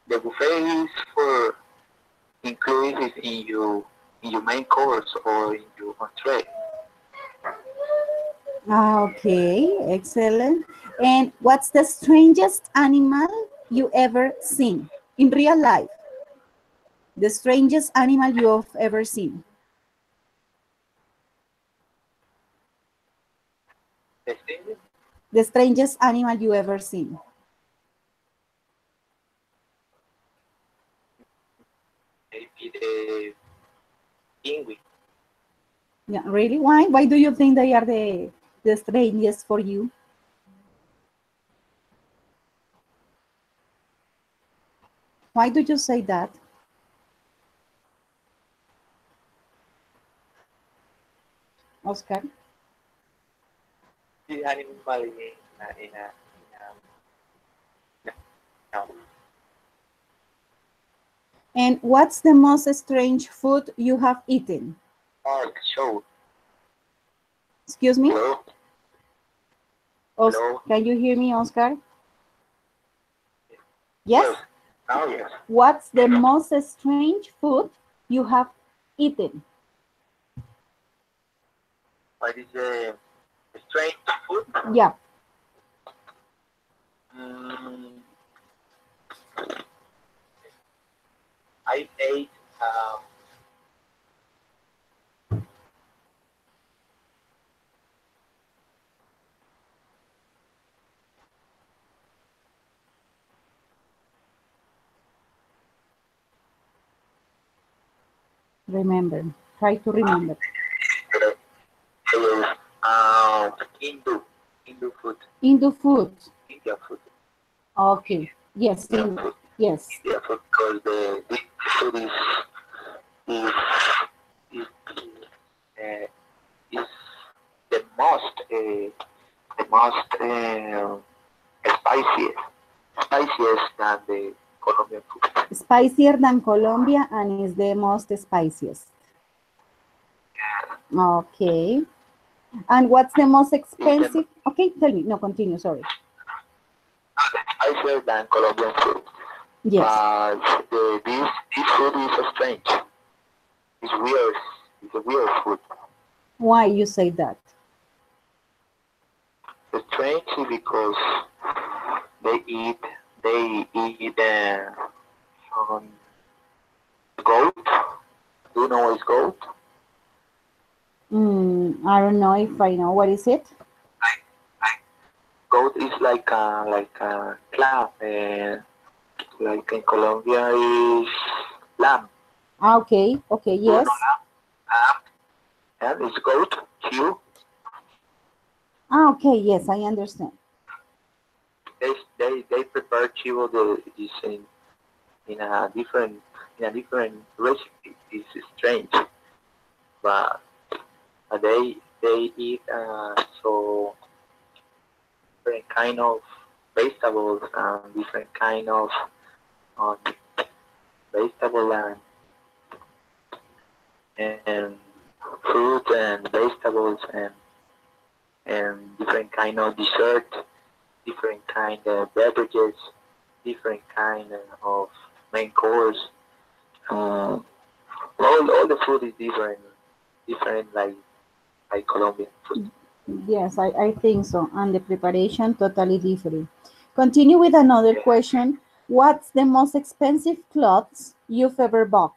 the buffet is for included in your main course or in your entree. Okay, excellent. And what's the strangest animal you ever seen in real life? The strangest animal you have ever seen? The thing The strangest animal you ever seen? maybe the penguin. Yeah, really? Why? Why do you think they are the strangest for you? Why do you say that, Oscar? The animal no, And what's the most strange food you have eaten? park show. Excuse me? Hello, Os hello. Can you hear me, Oscar? Yes? Yes, now yes. What's the most strange food you have eaten? What is the strange food? Yeah. Mm, I ate Remember. Try to remember. Hindu food, Indo food. India food, Okay. Yes. Indian food, Yes. India food, because the this food is is uh, is the most spiciest than the Colombian food. Spicier than Colombia and is the most spiciest. Okay. And what's the most It's the expensive? Okay, tell me. No, continue. Sorry. spicier than Colombian food. Yes. But this food is strange. It's weird. It's a weird food. Why you say that? It's strange because they eat they eat um, goat. Do you know what is goat? I don't know if I know. What is it? Goat is like a clam. Like in Colombia is lamb. Okay. Okay. Do you know Yes. lamb? And it's goat. Q. Okay. Yes, I understand. They prepare chivo is in a different recipe. It's strange, but they eat so different kind of vegetables and different kind of um, vegetable and fruit and vegetables and different kind of dessert, different kind of beverages, different kind of main course. All the food is different like Colombian food. Yes, I think so. And the preparation totally different. Continue with another Yeah. question. What's the most expensive clothes you've ever bought?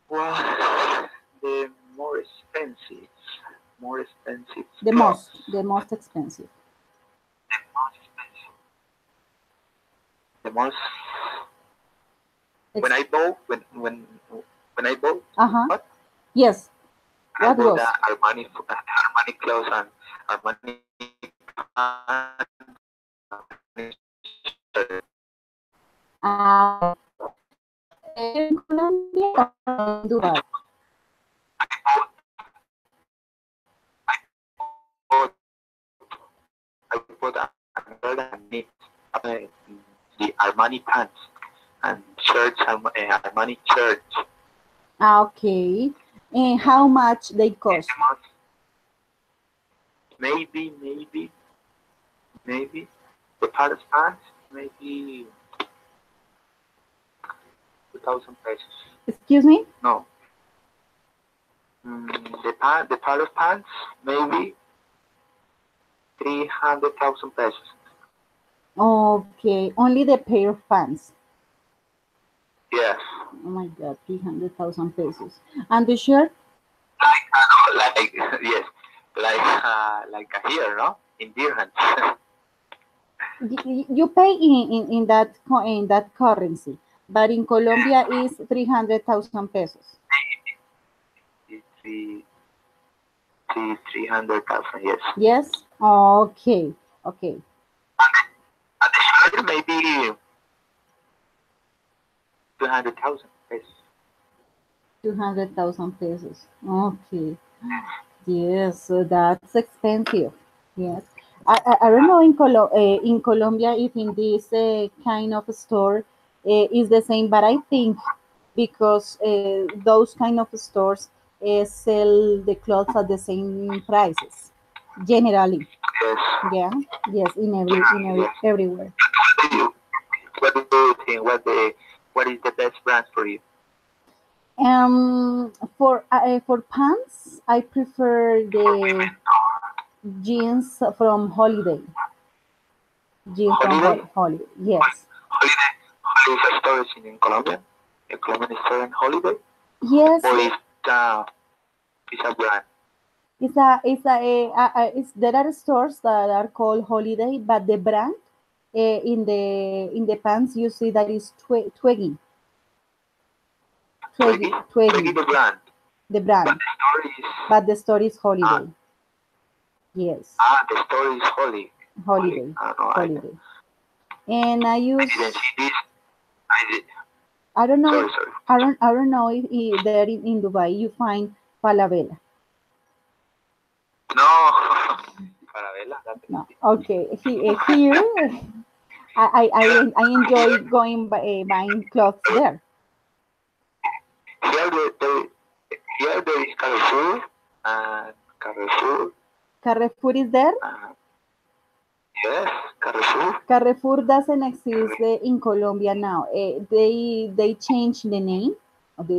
Well, the more expensive The clothes. most expensive. The most expensive. The most Ex when I bought when I bought Uh-huh. what Yes. I What bought was? Armani clothes and Armani pants, shirt. Uh, in Colombia or in Dubai? bought I bought Armani uh, the Armani pants and shirts Armani shirts. Okay. And how much they cost? Maybe the Paris pants, maybe 2,000 pesos. Excuse me? No. The Paris pants, maybe 300,000 pesos. Okay, only the pair of pants. Yes. Oh my God, 300,000 pesos. And the shirt? Like yes, like a here, no? In dirhams. You pay in that currency, but in Colombia is 300,000 pesos. Three 300,000. Yes. Yes. Okay. Okay. And the shirt maybe 200,000 pesos. 200,000 pesos. Okay. Yes, so that's expensive. Yes. I don't know in Colombia if in this kind of store is the same, but I think because those kind of stores sell the clothes at the same prices generally. Yes. Yeah. Yes, Yes. everywhere. What do you think? What is the best brand for you? For pants, I prefer the jeans from Holiday. Jeans from Holiday? Holiday. Yes. Holiday? Holiday stores in Colombia? A Colombian store in Holiday? Yes. Or it's a brand? There are stores that are called Holiday, but the brand in the pants you see that is Twiggy. Twiggy? Twiggy Twiggy, the brand. the But brand. the store is But the store is ah, Holiday. Yes, the store is Holy. Holy. Holiday, No, Holiday. And I I use didn't see this. I did. I don't know Sorry. I don't know if there in Dubai you find Falabella. No. Parabela, that's No. Okay. Here I enjoy going buying clothes there. here here there is Carrefour and Carrefour. Carrefour is there. Yes, Carrefour. Carrefour doesn't exist in Colombia now. They changed the name of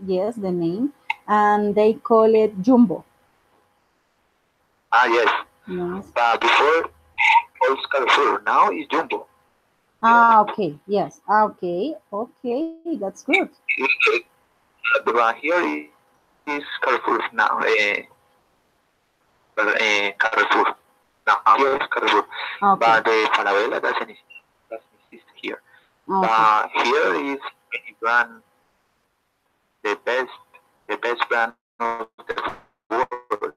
yes, the name, and they call it Jumbo. Yes. Yes. But before it was Carrefour. Now it's Jumbo. Ah, okay. Yes. Okay. Okay. That's good. But here is Carrefour now. Carrefour. Now here is Carrefour. Okay. But the Falabella doesn't exist here. Okay. But here is a brand, the best brand of the world.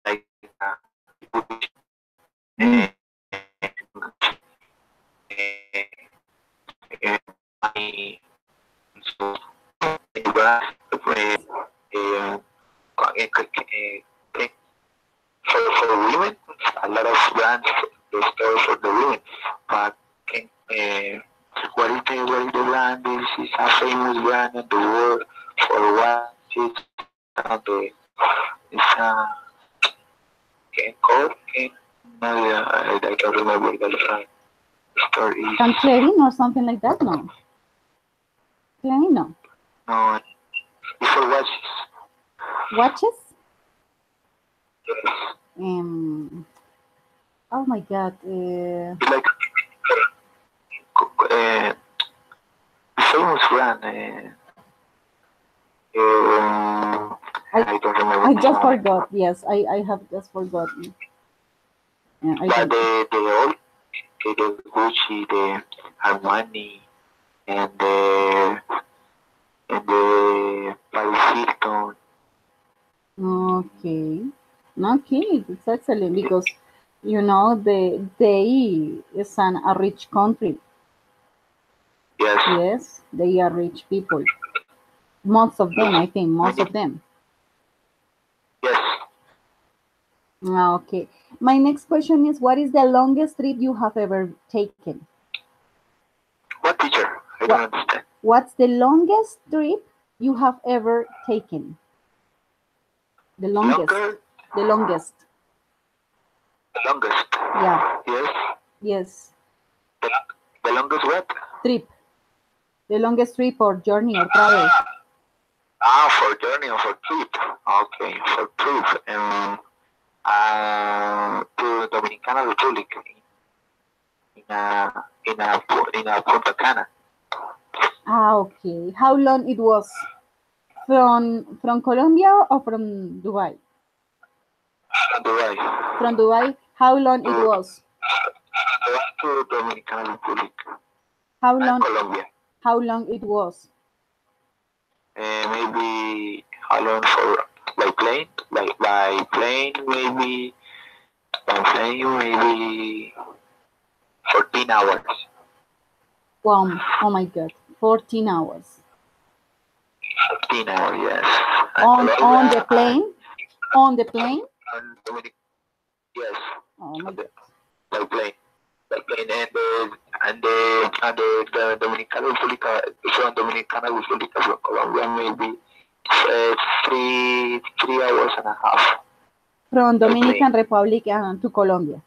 Like Mm. my so brand for women, a lot of brands, the store for the women. But what is the brand? This is a famous brand in the world for watches and it's called no, yeah, I don't remember the brand. The store is Some Clarin or something like that? No. Clarin, no. no, it's for watches. Watches? Yes. Oh my God. It's like famous brand. I don't remember. I just forgot. Yes, I have just forgotten. Yeah, I But don't. the old the Gucci, the Armani, and the Paris Hilton. Okay. Okay, that's excellent because they is a rich country. Yes. Yes, they are rich people. Most of them, I think, most Many. of them. Yes. Okay. My next question is, what is the longest trip you have ever taken? What teacher? I don't What understand. What's the longest trip you have ever taken? The longest. Longer, The longest. the longest. Yeah. Yes. Yes. The longest what? Trip. The longest trip or journey or travel. For journey or for trip. Okay, for trip. To Dominicana Republic in a Punta Cana. Okay. How long it was? From Colombia or from Dubai? Dubai. From Dubai. How long it was? To Dominicana Republic How and long? Colombia. How long it was? Maybe how long for by plane? By plane maybe by plane maybe 14 hours. Wow. Oh my God. 14 hours. 14 hours, yes. On the Colombia plane? On the plane? and Dominic, yes, Oh my God. by plane. By plane and the Dominican Republic from Dominicana Republic from Colombia maybe 3 hours and a half. From Dominican Republic to Colombia.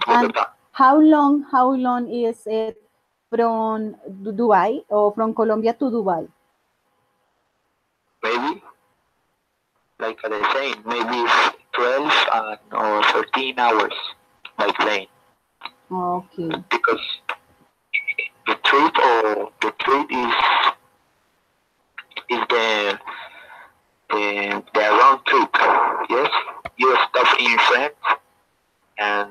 And how long is it from Dubai or from Colombia to Dubai? Maybe like the same, maybe 12 or 13 hours by plane Okay. because the trip is the round trip. Yes, you stop in France and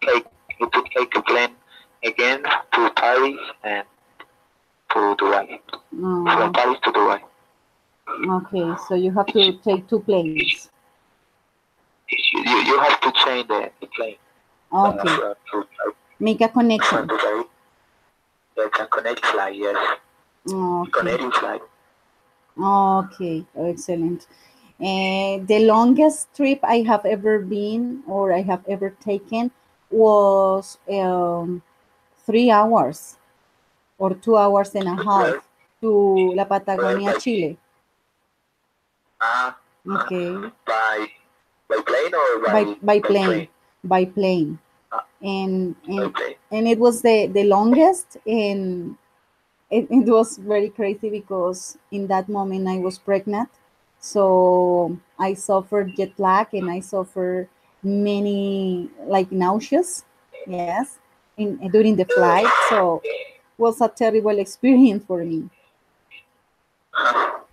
take you to take a plane again to Paris and to Dubai. From Paris to Dubai. Okay, so you have to take 2 planes. You have to change the plane. Okay. Make a connection. You can connect flight, yes. Okay. Connecting flight. Okay, excellent. The longest trip I have ever been or I have ever taken was 3 hours or 2 hours and a half to La Patagonia, Chile. Okay. By plane or by plane? By plane. And it was the longest, and it was very crazy because in that moment I was pregnant, so I suffered jet lag and I suffered many like nauseous, yes, during the flight. So it was a terrible experience for me.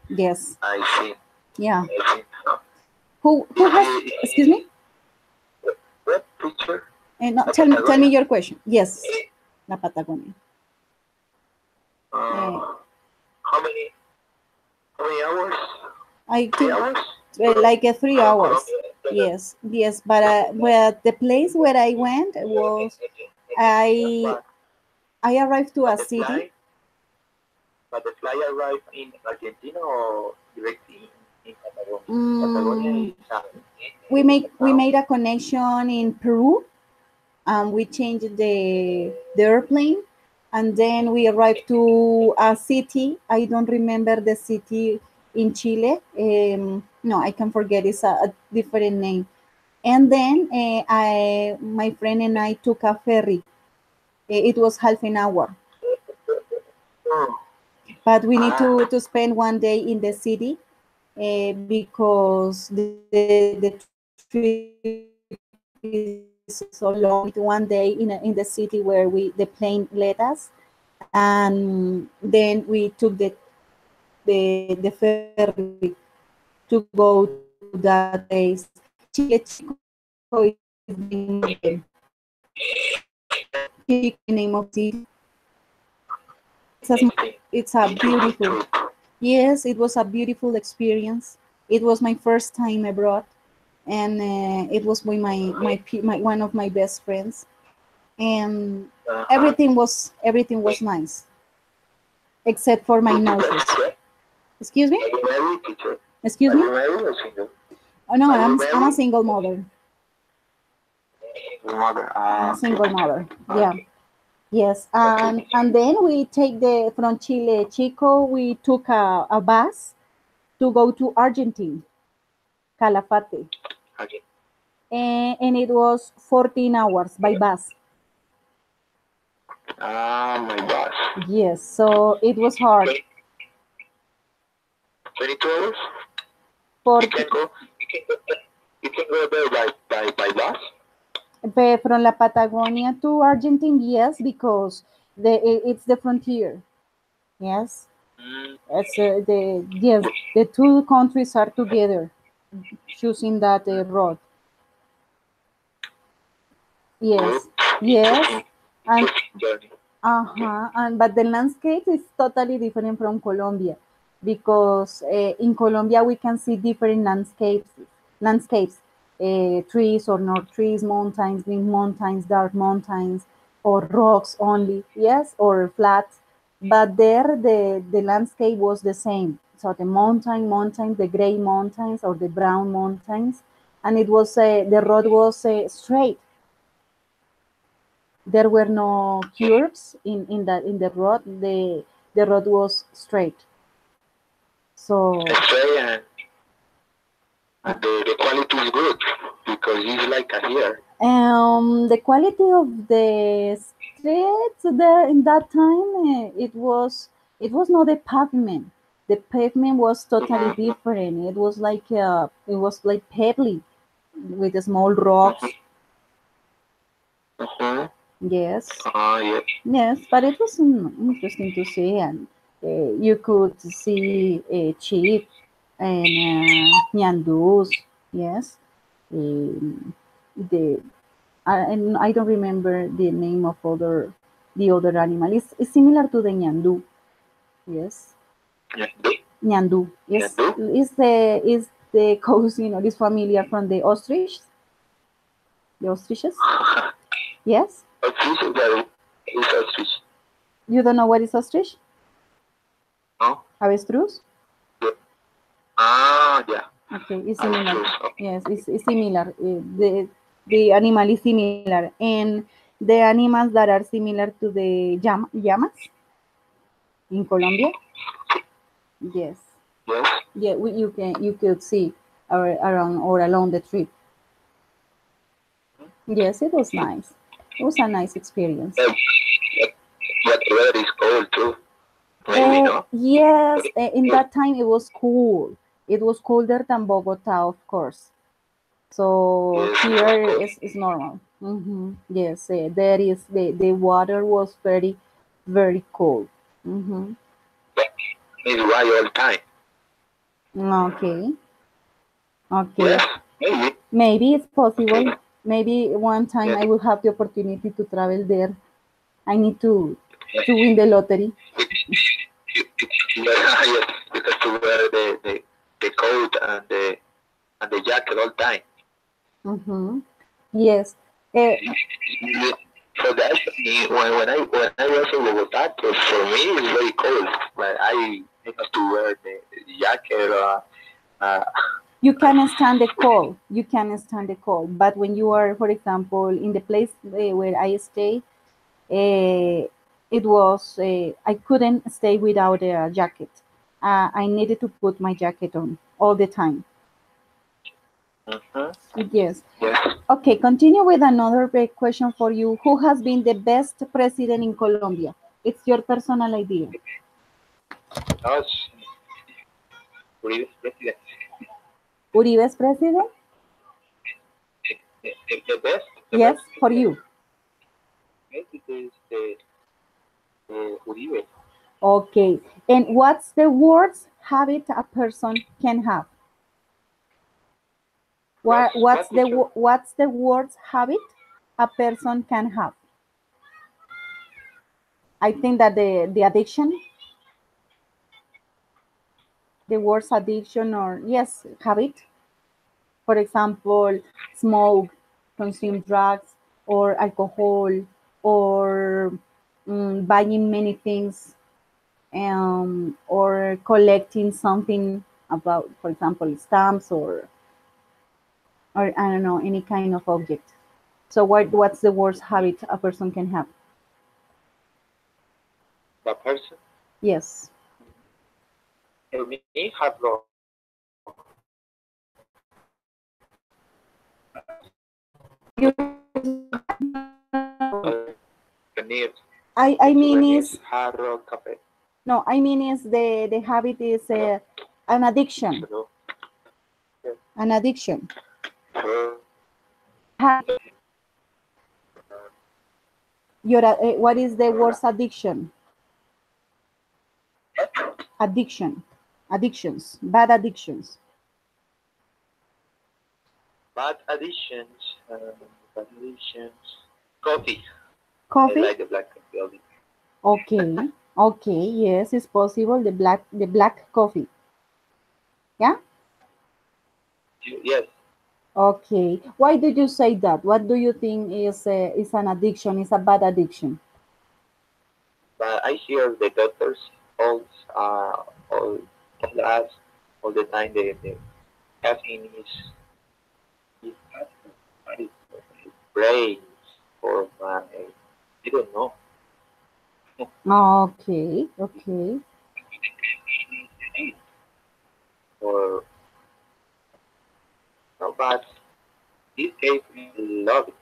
Yes. I see. Yeah. I see. Who has? Excuse me. What picture? No, tell me your question. Yes, La Patagonia. How many hours? I 3 took hours? like 3 hours. Yes, but the place where I went was I arrived to a city. But the flight arrived in Argentina or directly in Patagonia? We made a connection in Peru, and we changed the airplane, and then we arrived to a city. I don't remember the city in Chile. No, I can forget. It's a different name. And then my friend and I took a ferry. It was half an hour. But we need to spend one day in the city because the trip is so long. One day in the city where the plane led us, and then we took the ferry to go to that place. Chile Chico is the name of the city. It's a beautiful. Yes, it was a beautiful experience. It was my first time abroad, and it was with my one of my best friends, and everything was nice, except for my noses. Excuse me. Excuse me. Oh no, I'm a single mother. Mother. I'm a single mother. Yeah. Yes, Okay. and then we take the from Chile, Chico. We took a bus to go to Argentina, Calafate, Okay. and it was 14 hours by bus. Ah, my gosh. Yes, so it was hard. 20, 22 hours? You 40, can go. You can go. You can go there by bus. from La Patagonia to Argentina, yes, because it's the frontier. Yes, Mm, it's the yes, the two countries are together, choosing that road. good. Yes, Interesting. yes, and Interesting journey. and but the landscape is totally different from Colombia because in Colombia we can see different landscapes, trees or not trees, mountains, green mountains, dark mountains, or rocks only, yes, or flats. But there the landscape was the same. So the mountains, the gray mountains or the brown mountains, and it was the road was straight. There were no curves in the road. The road was straight. So Stray and the quality is good because it's like a here. the quality of the streets there in that time, it was not the pavement. The pavement was totally Mm-hmm. different. It was like pebbly with the small rocks. Mm-hmm. Yes. Yeah. Yes, but it was interesting to see, and you could see sheep and nyandus. Yes, um, the and I don't remember the name of the other animal. It's similar to the nyandu. Yes, Yeah. Do. nyandu Yeah. Do. is the cousin or is familiar from the ostrich, the ostriches. Yes, Fish is very. It's a fish. you don't know what is ostrich? No. Avestruz. Yeah. Ah, yeah. Okay, it's I similar. choose. Okay. Yes, it's similar. The animal is similar, and the animals that are similar to the llamas in Colombia. Yes, Yes. yeah, you could see around or along the trip. Yes, it was nice. It was a nice experience. Yeah. But, but the weather is cold too. Maybe no. Yes, in that time it was cool. It was colder than Bogota, of course. So Yes, it was here cold. is normal. Yes, there is the water was very cold. hmm But maybe why all the time? Okay, okay. Yes. Maybe. Maybe it's Okay. possible. Maybe one time Yes. I will have the opportunity to travel there. I need Yes. to win the lottery. Yes. Because to wear the coat and the jacket all the time. hmm Yes. Uh, So that's when I was in Bogota, for me it's very cold. But I have to wear the jacket. Uh, you can stand the cold. You can stand the cold. But when you are, for example, in the place where I stay, uh, it was I couldn't stay without a jacket. I needed to put my jacket on all the time. mhm. Yes. Yes. Okay, continue with another big question for you. Who has been the best president in Colombia? It's your personal idea. That's president. Uribe's president? The best Yes, for you. president is the Uribe. Okay. And what's the worst habit a person can have? What teacher? What's the worst habit a person can have? I think that the addiction, the worst addiction or yes, habit. For example, smoke, consume drugs or alcohol or buying many things or collecting something about, for example, stamps or I don't know, any kind of object. So what's the worst habit a person can have? the person. Yes. For me, hard rock. You, Near I mean souvenirs, is hard rock cafe. no, I mean is the habit is Hello? an addiction. Hello? Yes. An addiction. Uh, Your what is the word addiction? Addiction. Addictions. Bad addictions. bad additions. Bad additions. Coffee. I Coffee? like the black coffee. Okay. Okay. Yes, it's possible. The black coffee. Yeah. Yes, Okay. Why do you say that? What do you think is an addiction? Is a bad addiction? but I hear the doctors all all all us all the time the caffeine is bad for my brain for my I don't know Okay. Okay. or no, but this case I love it.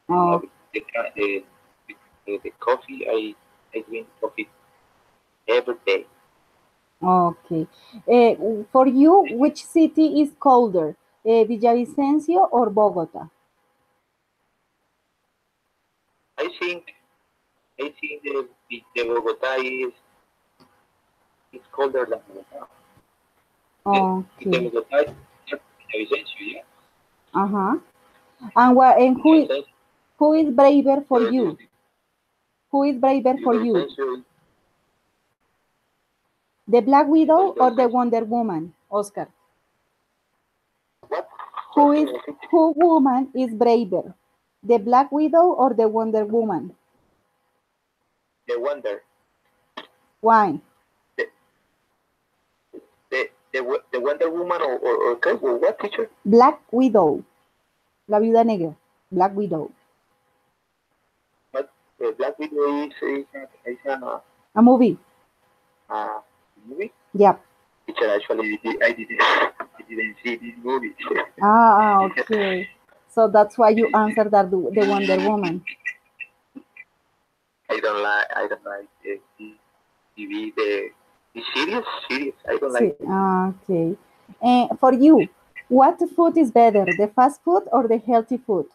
I love Oh, it. The coffee I drink coffee every day. okay. For you, which city is colder, Villavicencio or Bogota? I think the Bogota is colder than Bogota. The Okay. Bogota is Vicencio, yeah. Uh-huh. And Vicencio, who is braver for the, you? Who is braver for you? Vicencio, The Black the Widow or the Vicencio. Wonder Woman, Oscar? What? Who What can is I think? who woman is braver? The Black Widow or the Wonder Woman? The Wonder, Why? the the Wonder Woman or okay, well, what teacher? Black Widow, la viuda negra. Black Widow. But the Black Widow is A movie. a movie. Yep. Teacher, actually, I didn't see this movie. Okay. So that's why you answered that the Wonder Woman. I don't like the TV, the series. I don't like See, okay. And for you, what food is better, the fast food or the healthy food?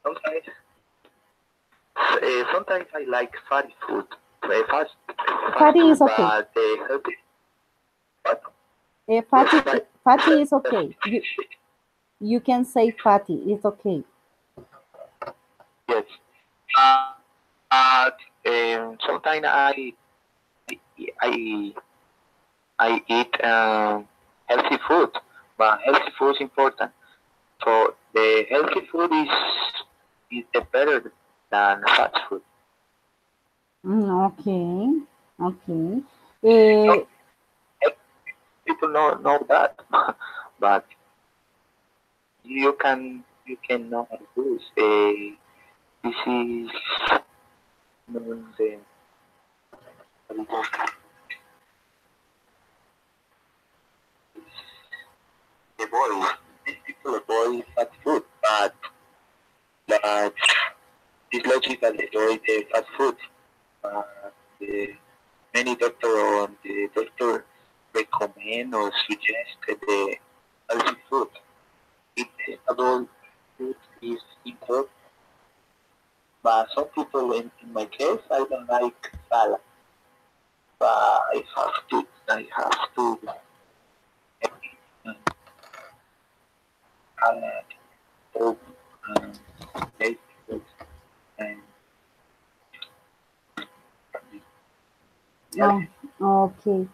sometimes. Sometimes I like fatty food, fast Fatty food, is okay. but healthy. But yes, Fatty is okay. You can say fatty. It's okay. yes. But sometimes I I eat healthy food, but healthy food is important. So the healthy food is the better than fast food. Okay. Okay. No, Uh, people know that, but you can know how to do this. This is the the boys. These people avoid fast food, but it's logic that they avoid the fast food. Uh, the many doctor or the doctor recommend or suggest the healthy food. Eat vegetable food is important, but some people in my case I don't like salad. But I have to eat salad, soup, and vegetables, and oh, okay.